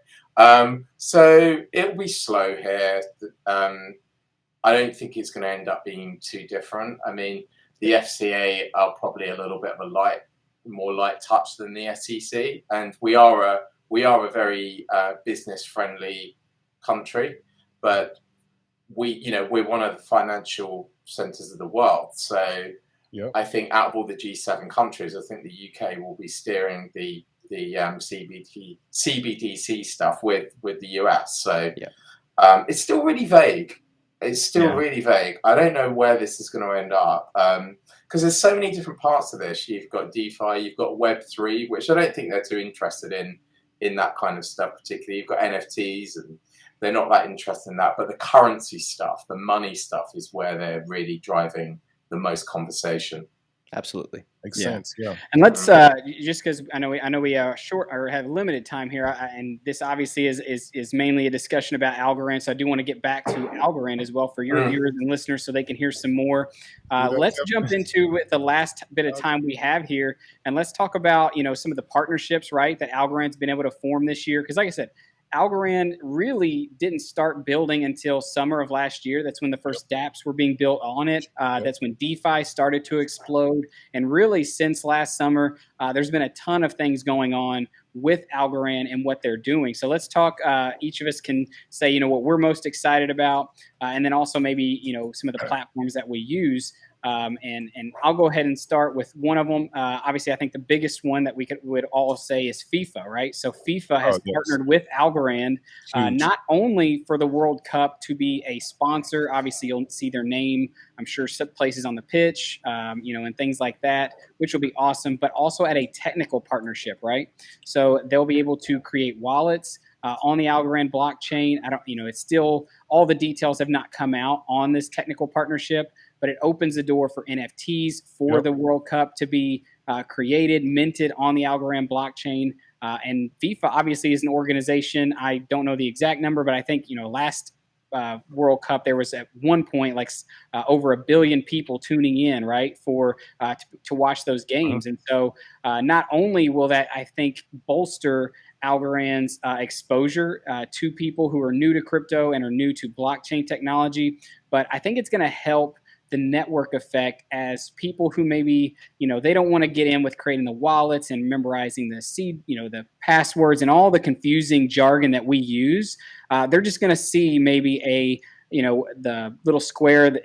So it'll be slow here. I don't think it's going to end up being too different. I mean, the FCA are probably a little bit of a more light touch than the SEC, and we are a very business friendly country, but we're one of the financial centers of the world. So I think out of all the G7 countries, I think the UK will be steering the CBDC stuff with the US. So it's still really vague. Really vague. I don't know where this is going to end up, because there's so many different parts of this. You've got DeFi, you've got Web3, which I don't think they're too interested in that kind of stuff particularly. You've got NFTs, and they're not that interested in that. But the currency stuff, the money stuff, is where they're really driving the most conversation. Absolutely. Makes sense. Yeah. And let's just because I know we are short or have limited time here, and this obviously is mainly a discussion about Algorand. So I do want to get back to Algorand as well for your viewers and listeners, so they can hear some more. Let's jump into the last bit of time we have here, and let's talk about some of the partnerships, right, that Algorand's been able to form this year. Because like I said, Algorand really didn't start building until summer of last year. That's when the first dApps were being built on it. That's when DeFi started to explode. And really, since last summer, there's been a ton of things going on with Algorand and what they're doing. So let's talk. Each of us can say, what we're most excited about, and then also maybe, some of the platforms that we use. And I'll go ahead and start with one of them. Obviously, I think the biggest one that we would all say is FIFA, right? So FIFA has partnered with Algorand, not only for the World Cup to be a sponsor. Obviously, you'll see their name, I'm sure, some places on the pitch, and things like that, which will be awesome, but also at a technical partnership, right? So they'll be able to create wallets on the Algorand blockchain. It's still, all the details have not come out on this technical partnership, but it opens the door for NFTs for the World Cup to be created, minted on the Algorand blockchain. And FIFA obviously is an organization. I don't know the exact number, but I think, last World Cup, there was at one point over 1 billion people tuning in, right, for to watch those games. And so not only will that, I think, bolster Algorand's exposure to people who are new to crypto and are new to blockchain technology, but I think it's going to help the network effect as people who maybe, they don't want to get in with creating the wallets and memorizing the seed, the passwords and all the confusing jargon that we use. They're just going to see maybe the little square that,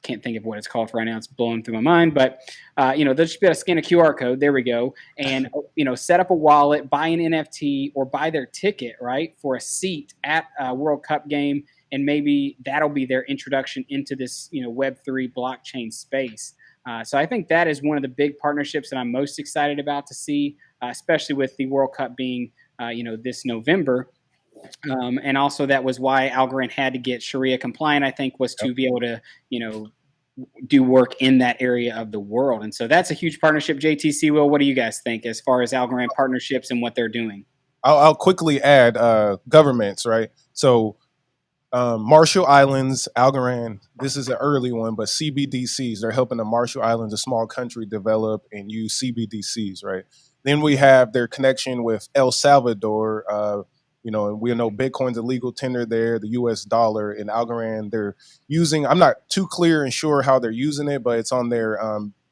can't think of what it's called right now. It's blowing through my mind, but they'll just be able to scan a QR code. There we go. And, set up a wallet, buy an NFT or buy their ticket, right, for a seat at a World Cup game. And maybe that'll be their introduction into this, Web3 blockchain space. So I think that is one of the big partnerships that I'm most excited about to see, especially with the World Cup being, this November. And also that was why Algorand had to get Sharia compliant, I think, was to be able to, do work in that area of the world. And so that's a huge partnership. JTC, Will, what do you guys think as far as Algorand partnerships and what they're doing? I'll quickly add governments, right? So Marshall Islands, Algorand, this is an early one, but CBDCs, they're helping the Marshall Islands, a small country, develop and use CBDCs, right? Then we have their connection with El Salvador. And we know Bitcoin's a legal tender there, the US dollar, and Algorand, they're using, I'm not too clear and sure how they're using it, but it's on their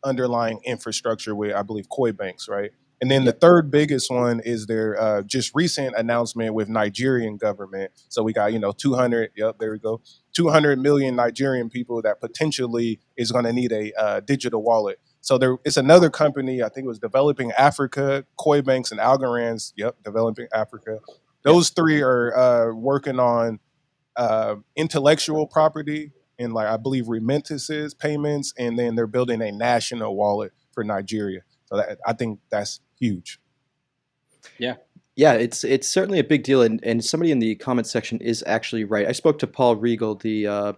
underlying infrastructure with, I believe, Koi banks, right? And then the third biggest one is their just recent announcement with Nigerian government. So we got, 200 million Nigerian people that potentially is going to need a digital wallet. So it's another company, I think it was Developing Africa, Koi Banks and Algorand's, Developing Africa. Those three are working on intellectual property and I believe remittances, payments, and then they're building a national wallet for Nigeria. So I think that's huge. Yeah, it's certainly a big deal, and somebody in the comment section is actually right. I spoke to Paul Regal, the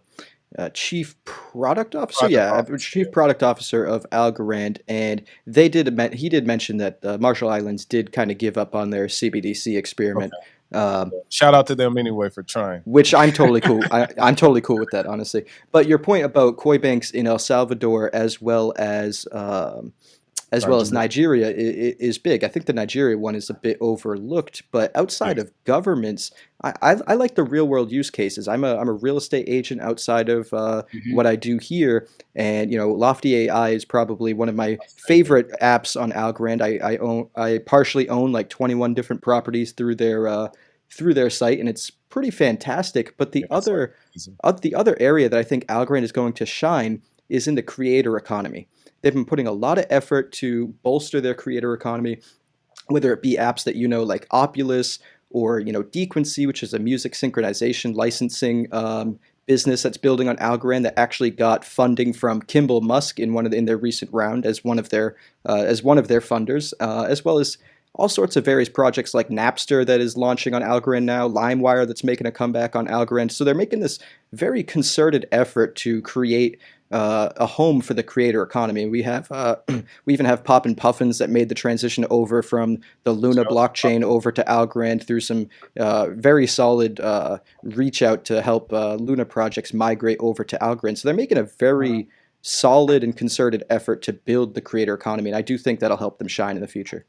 chief product officer, chief product officer of Algorand, and he did mention that the Marshall Islands did kind of give up on their CBDC experiment. Shout out to them anyway for trying. Which I'm totally cool. I'm totally cool with that, honestly. But your point about Koi banks in El Salvador as well as Nigeria is big. I think the Nigeria one is a bit overlooked, but outside of governments, I like the real world use cases. I'm a real estate agent outside of what I do here, and Lofty AI is probably one of my favorite apps on Algorand. I partially own like 21 different properties through their site, and it's pretty fantastic. But the other area that I think Algorand is going to shine is in the creator economy. They've been putting a lot of effort to bolster their creator economy, whether it be apps that like Opulus or Dequency, which is a music synchronization licensing business that's building on Algorand that actually got funding from Kimball Musk in their recent round as one of their funders, as well as all sorts of various projects like Napster that is launching on Algorand now, LimeWire that's making a comeback on Algorand. So they're making this very concerted effort to create a home for the creator economy. We even have Pop and Puffins that made the transition over from the Luna blockchain over to Algorand through some very solid reach out to help Luna projects migrate over to Algorand. So they're making a very solid and concerted effort to build the creator economy, and I do think that'll help them shine in the future.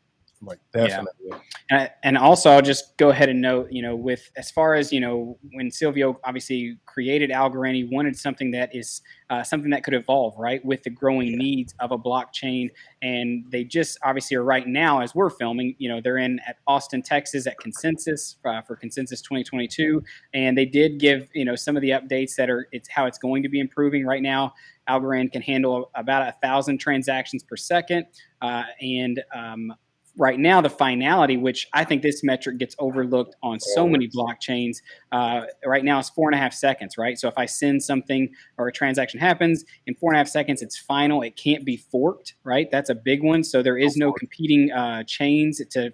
Definitely. Yeah. And also, I'll just go ahead and note, with as far as when Silvio obviously created Algorand, he wanted something that is something that could evolve, right, with the growing needs of a blockchain. And they just obviously are right now, as we're filming, they're at Austin, Texas, at Consensus for Consensus 2022, and they did give some of the updates that are how it's going to be improving right now. Algorand can handle about 1,000 transactions per second, and right now, the finality, which I think this metric gets overlooked on so many blockchains, right now is 4.5 seconds, right? So if I send something or a transaction happens, in 4.5 seconds, it's final. It can't be forked, right? That's a big one. So there is no competing chains to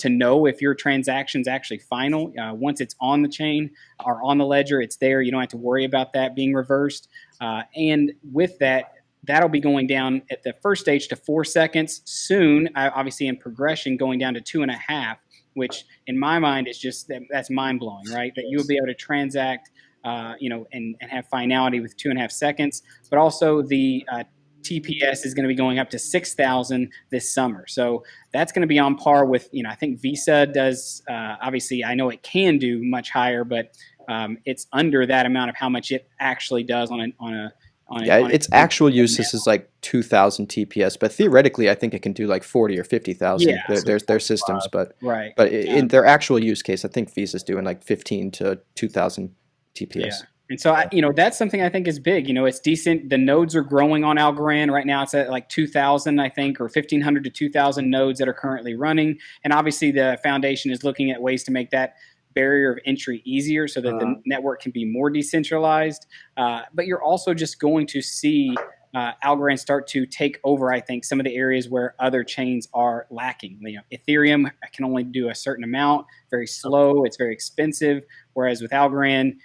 know if your transaction's actually final. Once it's on the chain or on the ledger, it's there. You don't have to worry about that being reversed. And with that, that'll be going down at the first stage to 4 seconds. Soon, obviously in progression, going down to 2.5, which in my mind is just that's mind blowing, right? That you'll be able to transact, and have finality with 2.5 seconds. But also the TPS is going to be going up to 6,000 this summer. So that's going to be on par with, I think Visa does. Obviously, I know it can do much higher, but it's under that amount of how much it actually does on its actual use is like 2,000 TPS, but theoretically, I think it can do like 40 or 50,000. Yeah. There's their systems, but right. But in their actual use case, I think Visa's doing like 15 to 2,000 TPS. Yeah. And so, that's something I think is big. It's decent. The nodes are growing on Algorand. Right now, it's at like 2,000, I think, or 1,500 to 2,000 nodes that are currently running. And obviously, the foundation is looking at ways to make that barrier of entry easier so that the network can be more decentralized. But you're also just going to see Algorand start to take over, I think, some of the areas where other chains are lacking. Ethereum can only do a certain amount, very slow, it's very expensive. Whereas with Algorand,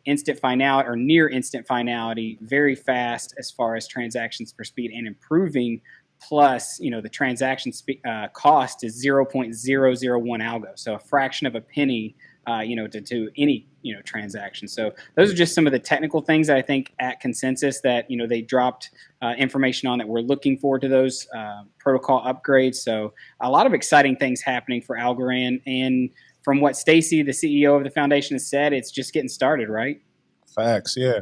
instant finality or near instant finality, very fast as far as transactions per speed and improving. Plus, the transaction cost is 0.001 algo, so a fraction of a penny, to any transaction. So those are just some of the technical things that I think at Consensus that they dropped information on that we're looking forward to those protocol upgrades. So a lot of exciting things happening for Algorand, and from what Stacy, the CEO of the foundation, has said, it's just getting started, right? Facts, yeah.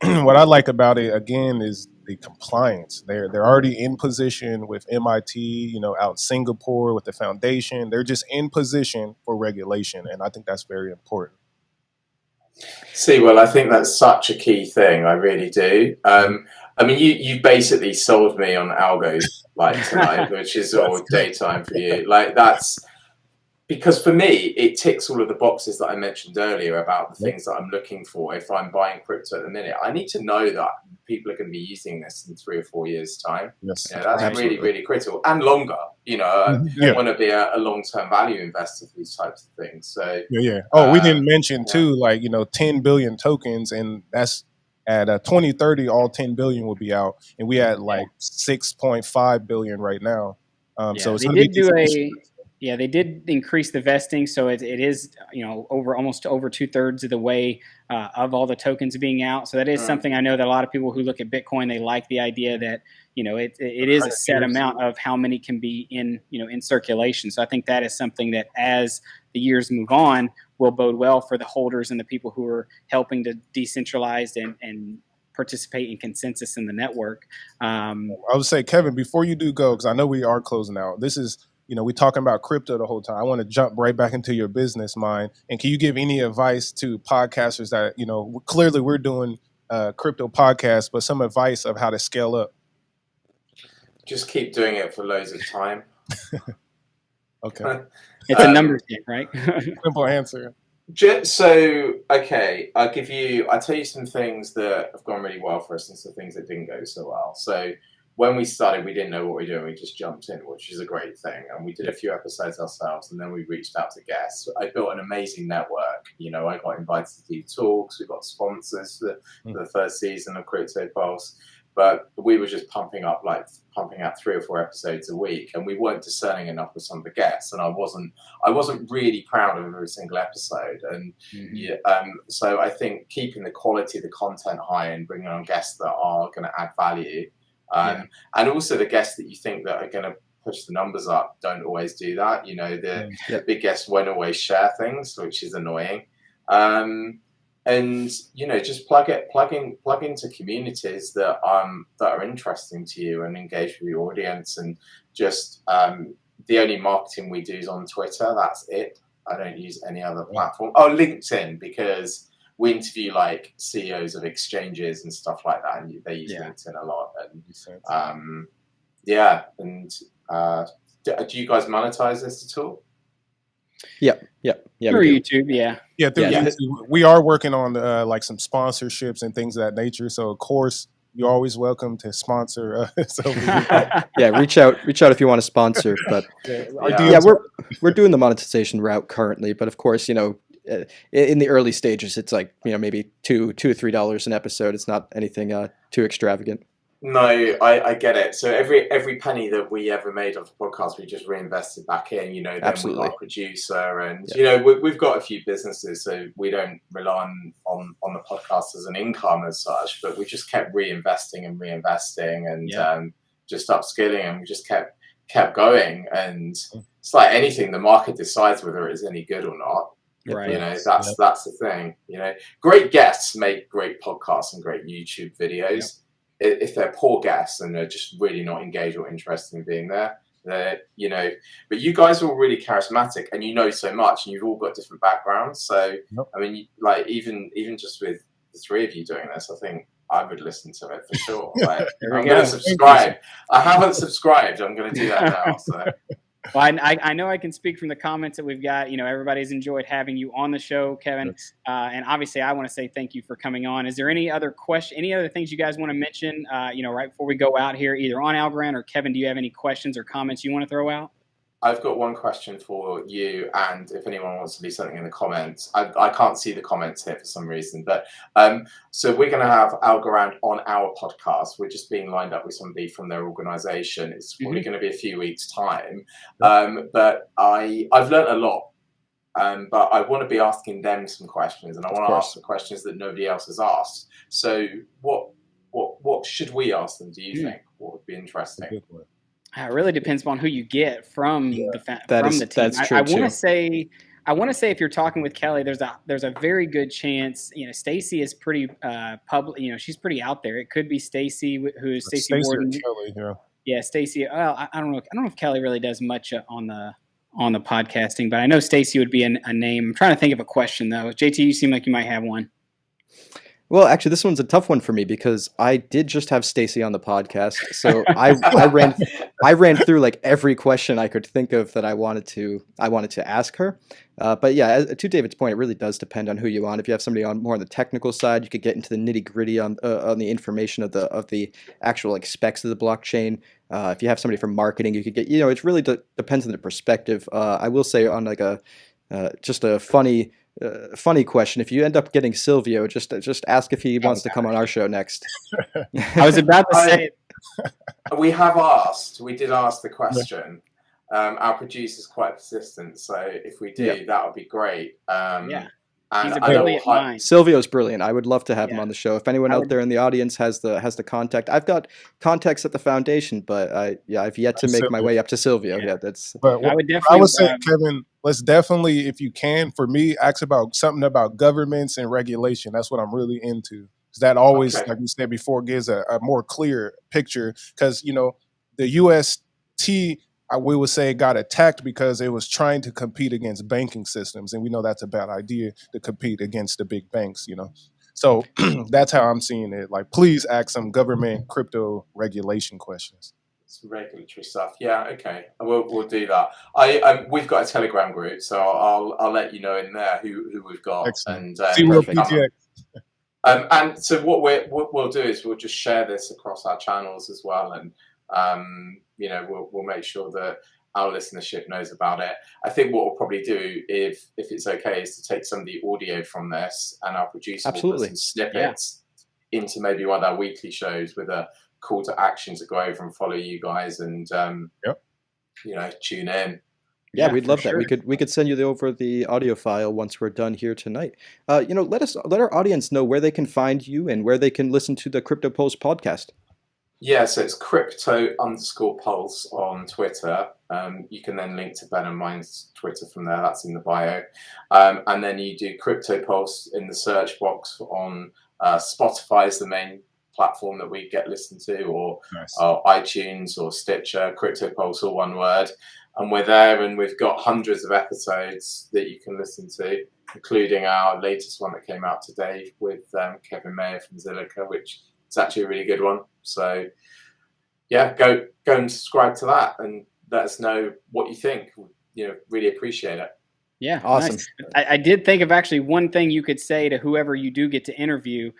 What I like about it again is the compliance. They're already in position with MIT, out in Singapore with the foundation. They're just in position for regulation, and I think that's very important. Well, I think that's such a key thing. I really do. You basically sold me on algos tonight, which is all daytime for you. That's because for me, it ticks all of the boxes that I mentioned earlier about the things that I'm looking for. If I'm buying crypto at the minute, I need to know that people are going to be using this in 3 or 4 years' time. Yes, that's absolutely. really, really critical, and longer. I want to be a long-term value investor for these types of things. So we didn't mention too, 10 billion tokens, and that's at 2030, all 10 billion will be out, and we at 6.5 billion right now. So it's they did do they did increase the vesting, so it is almost over 2/3 of the way of all the tokens being out. So that is something I know that a lot of people who look at Bitcoin, they like the idea that it is a set amount of how many can be in circulation. So I think that is something that as the years move on will bode well for the holders and the people who are helping to decentralize and participate in Consensus in the network. I would say, Kevin, before you do go, because I know we are closing out, this is we're talking about crypto the whole time. I want to jump right back into your business mind. And can you give any advice to podcasters that, clearly we're doing crypto podcasts, but some advice of how to scale up? Just keep doing it for loads of time. Okay. It's a numbers game, right? Simple answer. So, okay, I'll tell you some things that have gone really well for us and some things that didn't go so well. So when we started, we didn't know what we were doing. We just jumped in, which is a great thing. And we did a few episodes ourselves, and then we reached out to guests. I built an amazing network. I got invited to do talks. We got sponsors for the first season of CryptoPulse. But we were just pumping out 3 or 4 episodes a week, and we weren't discerning enough with some of the guests. And I wasn't really proud of every single episode. And so I think keeping the quality of the content high and bringing on guests that are going to add value. And also the guests that you think that are going to push the numbers up don't always do that. You know, the big guests won't always share things, which is annoying. And you know, just plug into communities that are interesting to you and engage with your audience. And just the only marketing we do is on Twitter. That's it. I don't use any other platform. Oh, LinkedIn, because we interview like CEOs of exchanges and stuff like that, and they use LinkedIn a lot. And do you guys monetize this at all? Yeah. Through YouTube, through YouTube. We are working on like some sponsorships and things of that nature. So of course, you're always welcome to sponsor. Reach out if you want to sponsor. But we're doing the monetization route currently. But of course, you know, in the early stages, it's like, you know, maybe $2 or $3 an episode. It's not anything too extravagant. No, I get it. So every penny that we ever made of the podcast, we just reinvested back in, you know, then with our producer. And, you know, we've got a few businesses, so we don't rely on the podcast as an income as such, but we just kept reinvesting and just upskilling, and we just kept going. And it's like anything, the market decides whether it is any good or not. Right. You know, that's the thing. You know, great guests make great podcasts and great YouTube videos. If they're poor guests and they're just really not engaged or interested in being there, you know, but you guys are all really charismatic and you know so much and you've all got different backgrounds. So, I mean, like even just with the three of you doing this, I think I would listen to it for sure. Like, I'm going to subscribe. I haven't subscribed. I'm going to do that now. So. Well, I know I can speak from the comments that we've got. You know, everybody's enjoyed having you on the show, Kevin. And obviously, I want to say thank you for coming on. Is there any other things you guys want to mention, you know, right before we go out here, either on Algorand or Kevin, do you have any questions or comments you want to throw out? I've got one question for you, and if anyone wants to leave something in the comments, I can't see the comments here for some reason, but so we're going to have Algorand on our podcast. We're just being lined up with somebody from their organization. It's probably going to be a few weeks' time, but I've learned a lot, but I want to be asking them some questions, and I want to ask some questions that nobody else has asked. So what should we ask them, do you think? What would be interesting? It really depends on who you get from the team. That's true. I want to say if you're talking with Kelly, there's a very good chance. You know, Stacy is pretty public. You know, she's pretty out there. It could be Stacy, who is Stacy Warden. Stacy. Well, I don't know. I don't know if Kelly really does much on the podcasting, but I know Stacy would be a name. I'm trying to think of a question though. JT, you seem like you might have one. Well, actually, this one's a tough one for me because I did just have Stacy on the podcast, so I ran through like every question I could think of that I wanted to ask her. But yeah, to David's point, it really does depend on who you want. If you have somebody on more on the technical side, you could get into the nitty gritty on the information of the actual like specs of the blockchain. If you have somebody from marketing, you could get, you know, it really depends on the perspective. I will say on like just a funny question. If you end up getting Silvio, just ask if he wants to come on our show next. I was about to say we did ask the question. Our producer's quite persistent, so if we do, that would be great. He's a brilliant mind. Silvio's brilliant. I would love to have him on the show. If anyone out there in the audience has the contact, I've got contacts at the foundation, but I've yet to make my way up to Silvio. But I would say, Kevin, let's definitely, if you can, for me, ask about something about governments and regulation. That's what I'm really into. Because that always, like we said before, gives a more clear picture. Because, you know, the UST, we would say, got attacked because it was trying to compete against banking systems. And we know that's a bad idea to compete against the big banks, you know. So that's how I'm seeing it. Like, please ask some government crypto regulation questions. Some regulatory stuff. Yeah, okay. We'll do that. We've got a Telegram group, so I'll let you know in there who we've got. Excellent. And so what we'll do is we'll just share this across our channels as well, and you know, we'll make sure that our listenership knows about it. I think what we'll probably do, if it's okay, is to take some of the audio from this, and our producer will put some snippets into maybe one of our weekly shows with a call to action to go over and follow you guys and you know, tune in. Yeah, we'd love that. We could send you over the audio file once we're done here tonight. You know, let our audience know where they can find you and where they can listen to the CryptoPulse podcast. Yeah, so it's crypto_pulse on Twitter. You can then link to Ben and mine's Twitter from there. That's in the bio. And then you do CryptoPulse in the search box on Spotify is the main platform that we get listened to, or iTunes or Stitcher. CryptoPulse, all one word. And we're there, and we've got hundreds of episodes that you can listen to, including our latest one that came out today with Kevin Mayer from Zilliqa, which is actually a really good one. So yeah, go and subscribe to that and let us know what you think. Really appreciate it. Yeah, awesome. Nice. I did think of actually one thing you could say to whoever you do get to interview.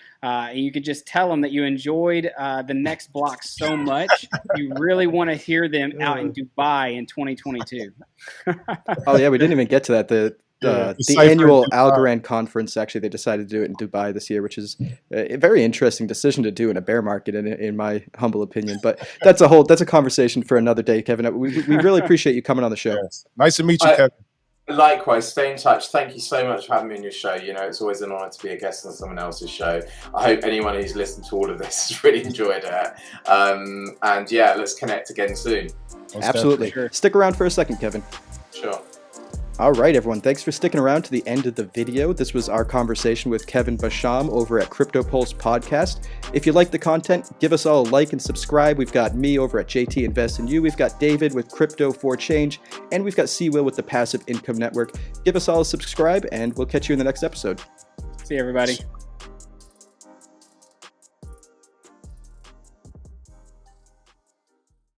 You could just tell them that you enjoyed the next block so much. You really want to hear them out in Dubai in 2022. Oh yeah, we didn't even get to that. The annual Algorand conference, actually, they decided to do it in Dubai this year, which is a very interesting decision to do in a bear market, in my humble opinion. But that's a conversation for another day, Kevin. We really appreciate you coming on the show. Yes. Nice to meet you, Kevin. Likewise, stay in touch. Thank you so much for having me on your show. It's always an honor to be a guest on someone else's show. I hope anyone who's listened to all of this has really enjoyed it. And yeah, let's connect again soon. Absolutely. Sure. Stick around for a second, Kevin. Sure. All right, everyone. Thanks for sticking around to the end of the video. This was our conversation with Kevin Basham over at CryptoPulse Podcast. If you like the content, give us all a like and subscribe. We've got me over at JT Invest in You. We've got David with Crypto for Change. And we've got C-Will with the Passive Income Network. Give us all a subscribe, and we'll catch you in the next episode. See you, everybody.